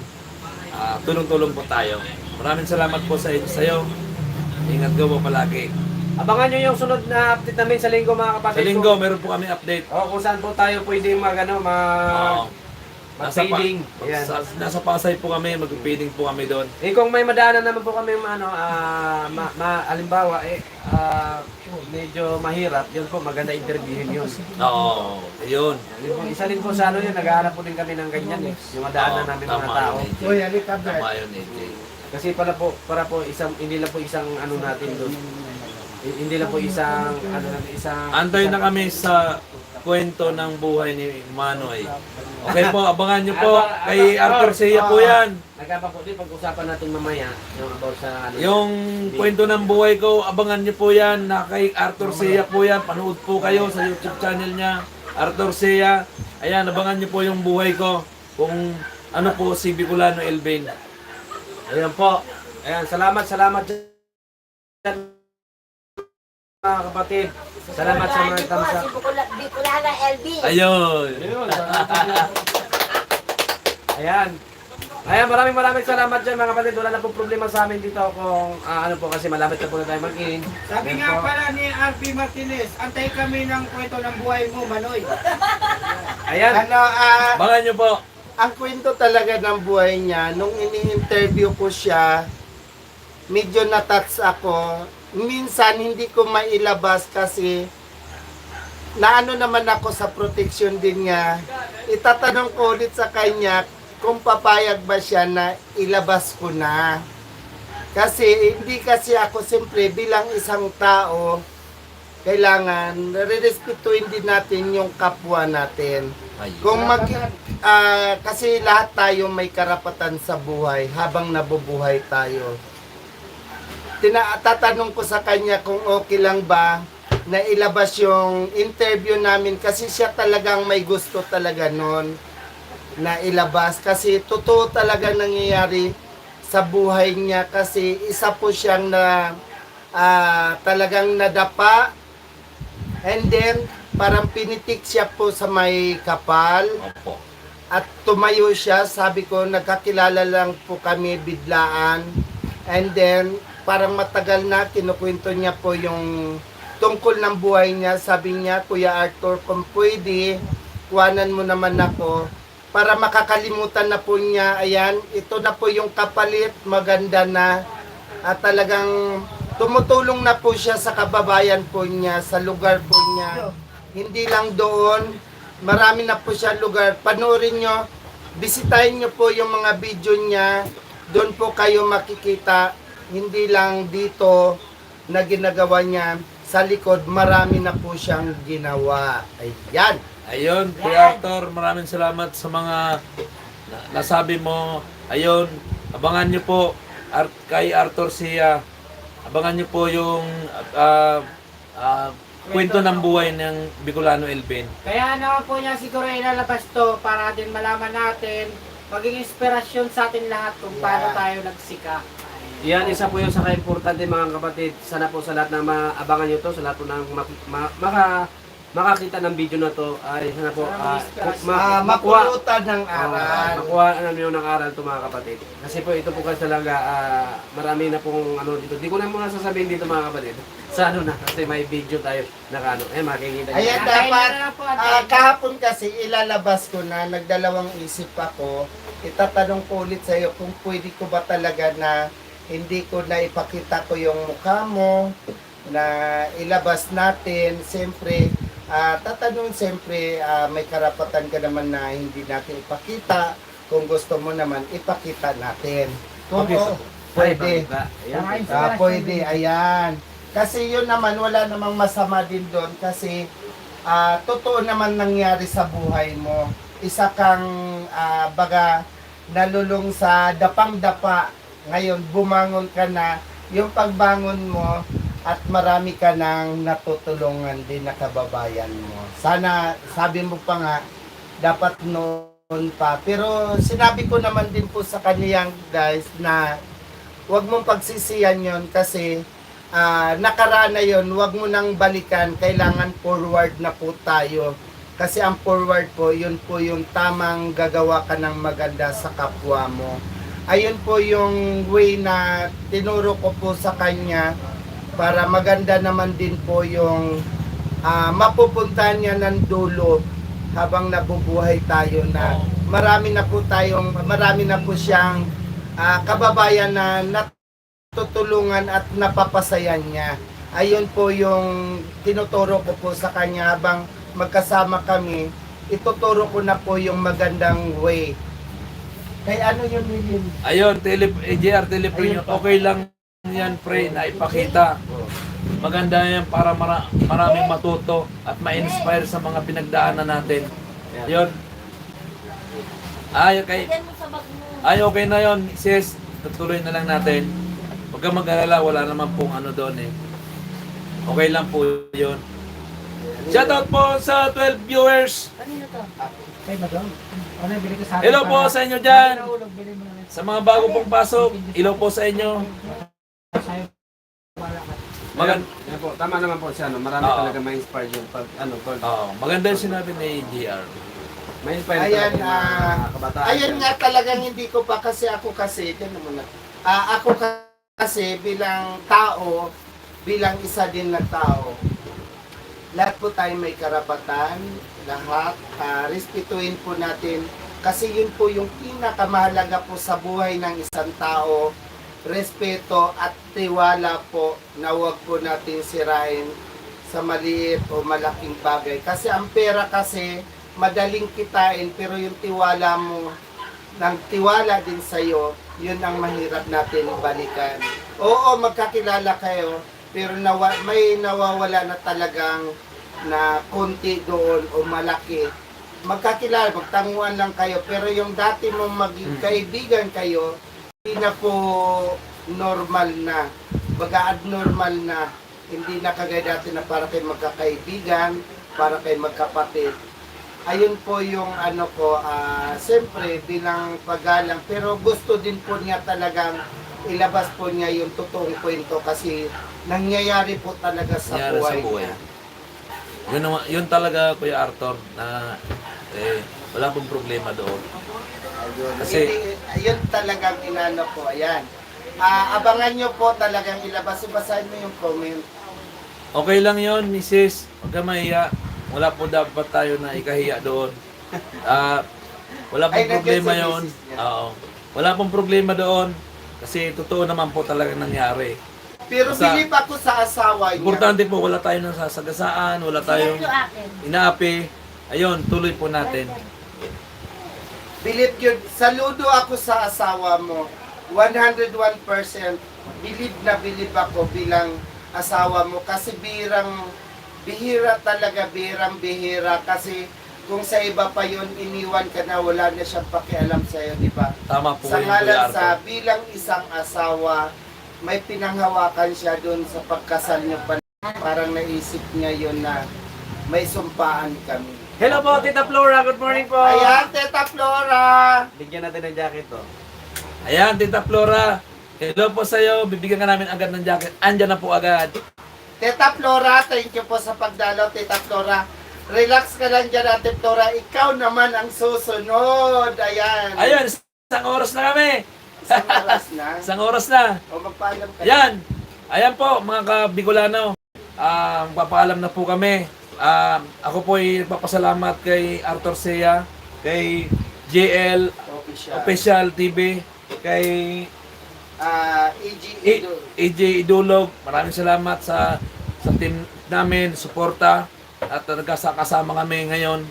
Tulong-tulong po tayo. Maraming salamat po sa sa'yo. Ingat ka po palagi. Abangan nyo yung sunod na update namin sa linggo mga kapatid. Sa linggo, meron po kami update. Kung saan po tayo pwedeng mag-feeding. Ayan. Nasa Pasay po kami, mag-feeding po kami doon. Kung may madaanan naman po kami halimbawa, medyo mahirap, yun po, maganda interviewin yun. Oo, ayun. Isa din po sa ano yun, naghahanap po din kami ng ganyan eh. Yung madaanan namin mga tao. Uy, halika, Brad. Tama yun, AJ. Kasi para po hindi lang po isang ano natin doon. Hindi lang po isang ano natin, isang Antay na kami sa kwento ng buhay ni Manoy. Okay po, abangan nyo po. Kay Arthur Sia po yan. Nagkapa po din pag-usapan natin mamaya yung about sa ano. Yung kwento ng buhay ko, abangan nyo po yan. Na kay Arthur Sia po yan. Panood po kayo sa YouTube channel niya. Arthur Sia. Ayan, abangan nyo po yung buhay ko. Kung ano po si Bicolano Elvin. Ayan po. Ayan, salamat dyan, mga kapatid. Salamat sa mga thumbs up. Bicolana LB. Ayun. Ayan. Ayan, maraming salamat dyan mga kapatid. Wala na pong problema sa amin dito kung ano po kasi malapit na po na tayo mag-in. Sabi nga pala ni RB Martinez, antay kami ng kwento ng buhay mo, Manoy. Ayan. Abangan nyo po. Ang kwento talaga ng buhay niya, nung ini-interview ko siya, medyo na-touch ako. Minsan hindi ko mailabas kasi naano naman ako sa protection din niya. Itatanong ko ulit sa kanya kung papayag ba siya na ilabas ko na. Kasi hindi kasi ako siyempre bilang isang tao, kailangan rerespetuhin din natin yung kapwa natin. Kung kasi lahat tayo may karapatan sa buhay habang nabubuhay tayo. Tatanong ko sa kanya kung okay lang ba na ilabas yung interview namin kasi siya talagang may gusto talaga nun na ilabas kasi totoo talaga nangyayari sa buhay niya kasi isa po siyang na talagang nadapa and then parang pinitik siya po sa may kapal. Opo. At tumayo siya, sabi ko, nagkakilala lang po kami biglaan. And then, parang matagal na, kinukwento niya po yung tungkol ng buhay niya. Sabi niya, Kuya Arthur, kung pwede, kuwanan mo naman ako. Para makakalimutan na po niya, ayan, ito na po yung kapalit, maganda na. At talagang tumutulong na po siya sa kababayan po niya, sa lugar po niya. Hindi lang doon, marami na po siya lugar. Panoorin nyo, bisitahin nyo po yung mga video niya. Doon po kayo makikita, hindi lang dito na ginagawa niya. Sa likod, marami na po siyang ginawa. Ayan. Ayun, Kuya Arthur, maraming salamat sa mga nasabi mo. Ayun, abangan nyo po kay Arthur Sia. Abangan nyo po yung kwento ng buhay ng Bicolano Elvin. Kaya naman po niya siguro ilalabas to para din malaman natin, maging inspirasyon sa atin lahat kung paano tayo nagsika. Yan, isa po yung saka-importante mga kapatid. Sana po sa lahat na maabangan nyo to, sa lahat po ng makakita ng video na to, ay sana po makuha. Mapulutan ng aral. Makuha namin ng aral to mga kapatid. Kasi po ito po kasi talaga marami na pong ano dito. Di ko na muna sasabihin dito mga kapatid. Sa ano na, kasi may video tayo na ano. Makikita nyo. Ayan, dapat, kahapon kasi ilalabas ko na, nagdalawang isip ako, itatanong ko ulit sa'yo kung pwede ko ba talaga na hindi ko na ipakita ko yung mukha mo, na ilabas natin. Siyempre, tatanong siyempre, may karapatan ka naman na hindi natin ipakita. Kung gusto mo naman, ipakita natin. Kung Okay, pwede. Ayan. Pwede, ayan. Kasi yun naman, wala namang masama din doon kasi totoo naman nangyari sa buhay mo. Isa kang baga nalulong sa dapang-dapa. Ngayon, bumangon ka na. Yung pagbangon mo at marami ka nang natutulungan din na kababayan mo. Sana, sabi mo pa nga, dapat noon pa. Pero sinabi ko naman din po sa kaniyang guys na huwag mong pagsisiyan yon kasi nakaraan na yun, huwag mo nang balikan, kailangan forward na po tayo. Kasi ang forward po, yun po yung tamang gagawa ka ng maganda sa kapwa mo. Ayun po yung way na tinuro ko po sa kanya para maganda naman din po yung mapupuntahan niya ng dulo habang nabubuhay tayo na marami na po siyang kababayan na tutulungan at napapasayan niya. Ayun po yung tinuturo ko po sa kanya habang magkasama kami. Ituturo ko na po yung magandang way. Kaya ano yun, William? Ayun, JR Teleprint, okay lang yan, pre, na ipakita. Maganda yan para maraming matuto at ma-inspire sa mga pinagdaanan natin. Yun. Okay na yun, sis. Tutuloy na lang natin. Huwag kang mag-alala, wala naman pong ano doon eh. Okay lang po yun. Shoutout po sa 12 viewers. Hello po sa inyo dyan. Sa mga bago pong pasok, hello po sa inyo. Ayan po, tama naman po siya. No? Marami Oo. talaga ma-inspire yun. Pag, Maganda yung sinabi ni JR. ma-inspire Ayan, talaga yung mga kabataan. ayun nga talagang hindi ko pa kasi ako kasi, tignan mo na. Ako kasi bilang tao, bilang isa din na tao, lahat po tayo may karapatan, lahat, respetuhin po natin kasi yun po yung pinakamahalaga po sa buhay ng isang tao, respeto at tiwala po na huwag po natin sirain sa maliit o malaking bagay. Kasi ang pera kasi madaling kitain pero yung tiwala mo, ng tiwala din sa'yo, yun ang mahirap natin balikan. Oo, magkakilala kayo, pero may nawawala na talagang na konti doon o malaki. Magkakilala, magtanguan lang kayo, pero yung dati mong maging kaibigan kayo, hindi na po normal na. Baga abnormal na. Hindi na kagaya dati na para kayo magkakaibigan, para kayo magkapatid. Ayun po yung ano ko, siyempre bilang paggalang, pero gusto din po niya talagang ilabas po niya yung totoong kwento kasi nangyayari po talaga sa Nangyari buhay sa buhay. niya. Yun talaga, Kuya Arthur, na wala pong problema doon. Ayun. Kasi- Ayun talagang inano po, ayan. Abangan nyo po talagang ilabas. Basahin mo yung comment. Okay lang yon, Mrs. Huwag ka mahiya. Wala po dapat tayo na ikahiya doon. Wala pong Ay, problema nandiyan si yon. Mrs. niya. Oo. Wala pong problema doon. Kasi totoo naman po talaga nangyari. Pero Basta- bilib ako sa asawa niya. Importante po, wala tayong nasasagasaan, wala tayong inaapi. Ayun, tuloy po natin. Bilib yun. Saludo ako sa asawa mo. 101% bilib ako bilang asawa mo. Kasi bihira talaga, bihira. Kasi kung sa iba pa yun, iniwan ka na, wala na siyang pakialam sa'yo, di ba? Tama po Sa yun, Kuya ngalan Arthur. sa bilang isang asawa, may pinanghawakan siya doon sa pagkasal niyo pa. Parang naisip niya yun na may sumpaan kami. Hello po, Tita Flora. Good morning po. Ayan, Teta Flora! Bigyan natin ng jacket to. Ayan, Tita Flora. Hello po sa iyo. Bibigyan ka namin agad ng jacket. Andyan na po agad. Tita Flora, thank you po sa pagdalaw, Tita Flora. Relax ka lang dyan, Ate Flora. Ikaw naman ang susunod. Ayan. Ayun, isang oras na kami. Isang oras na. Isang oras na. O magpaalam ka. Ayan. Ayan po, mga ka-Bicolano. Magpapaalam na po kami. Ako po ay nagpapasalamat kay Arthur Sea, kay JL Official TV, kay EG AJ Idulog. Maraming salamat sa team namin, suporta at nagkasama kami ngayon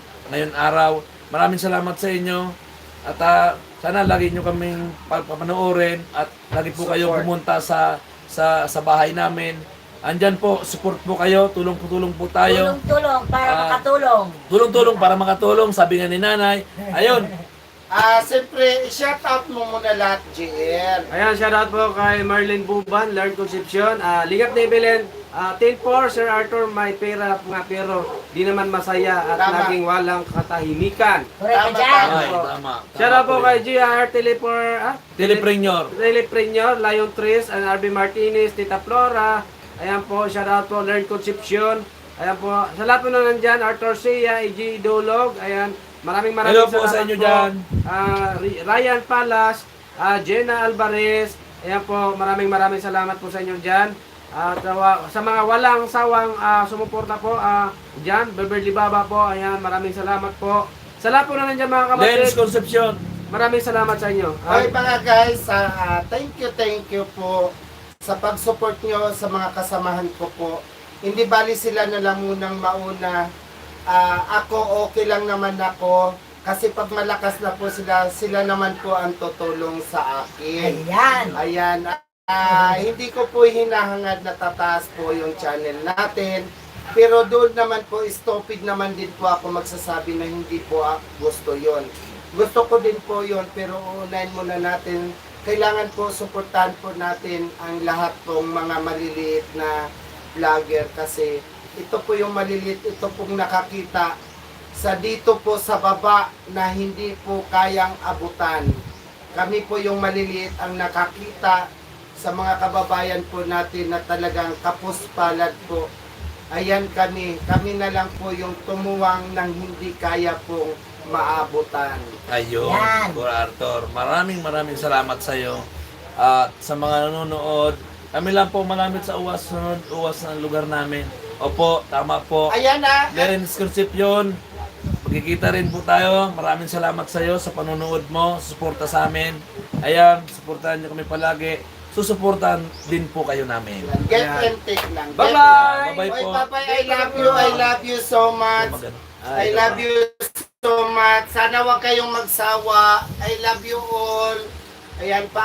araw. Maraming salamat sa inyo at sana lagi nyo kaming papanoorin at lagi po kayo pumunta sa bahay namin. Andyan po, support po kayo, tulong po tayo. Tulong para makatulong. Tulong para makatulong, sabi nga ni nanay. Ayun, siyempre, shout out mo muna lahat, JR. Ayan, shoutout po kay Marlene Buban, Lord Concepcion, Lingap ni Belen, 10-4, Sir Arthur, may pera nga pero di naman masaya at Tama. laging walang katahimikan. Correct ka Tama, dyan. ay, tama. Shoutout po kay GR Telepreneur. Telepreneur, Lion Tris, and RB Martinez, Tita Flora. Ayan po, shoutout po, Lord Concepcion. Ayan po, sa lahat po na nandyan, Arthur Sea, EG Dolog, ayan, maraming Hello po salamat sa inyo po. dyan. Ryan Palas, Jenna Alvarez, ayan po, maraming salamat po sa inyo dyan. At sa mga walang sawang sumuporta po dyan, Beverly Baba po, ayan, maraming salamat po. Sa lahat po na nandyan mga Dennis kapatid, Concepcion. maraming salamat sa inyo. Okay mga guys, thank you po sa pag-support nyo sa mga kasamahan ko po. Hindi bali sila na lang munang mauna. Ako okay lang naman ako. Kasi pag malakas na po sila naman po ang tutulong sa akin. Ayan. Ayan. Hindi ko po hinahangad na tataas po yung channel natin. Pero doon naman po, stupid naman din po ako magsasabi na hindi po gusto yon. Gusto ko din po yon, pero unahin muna natin. Kailangan po suportahan po natin ang lahat pong mga maliliit na vlogger kasi ito po yung maliliit, ito pong nakakita sa dito po sa baba na hindi po kayang abutan. Kami po yung maliliit ang nakakita sa mga kababayan po natin na talagang kapos-palad po. Ayan kami na lang po yung tumuwang ng hindi kaya pong maabutan. Ayun, Yan. Kuya Arthur. Maraming salamat sa iyo. At sa mga nanonood, kami lang po malamit sa uwas ng lugar namin. Opo, tama po. Ayan na. Dennis Concepcion, magkikita rin po tayo. Maraming salamat sa iyo sa panonood mo, suporta sa amin. Ayan, suportahan niyo kami palagi. Susuportahan din po kayo namin. Get and take lang. Bye-bye! Bye-bye Oy, po. bye-bye. I love you so much. I love you so much. Sana wag kayong magsawa. I love you all. Ayan pa.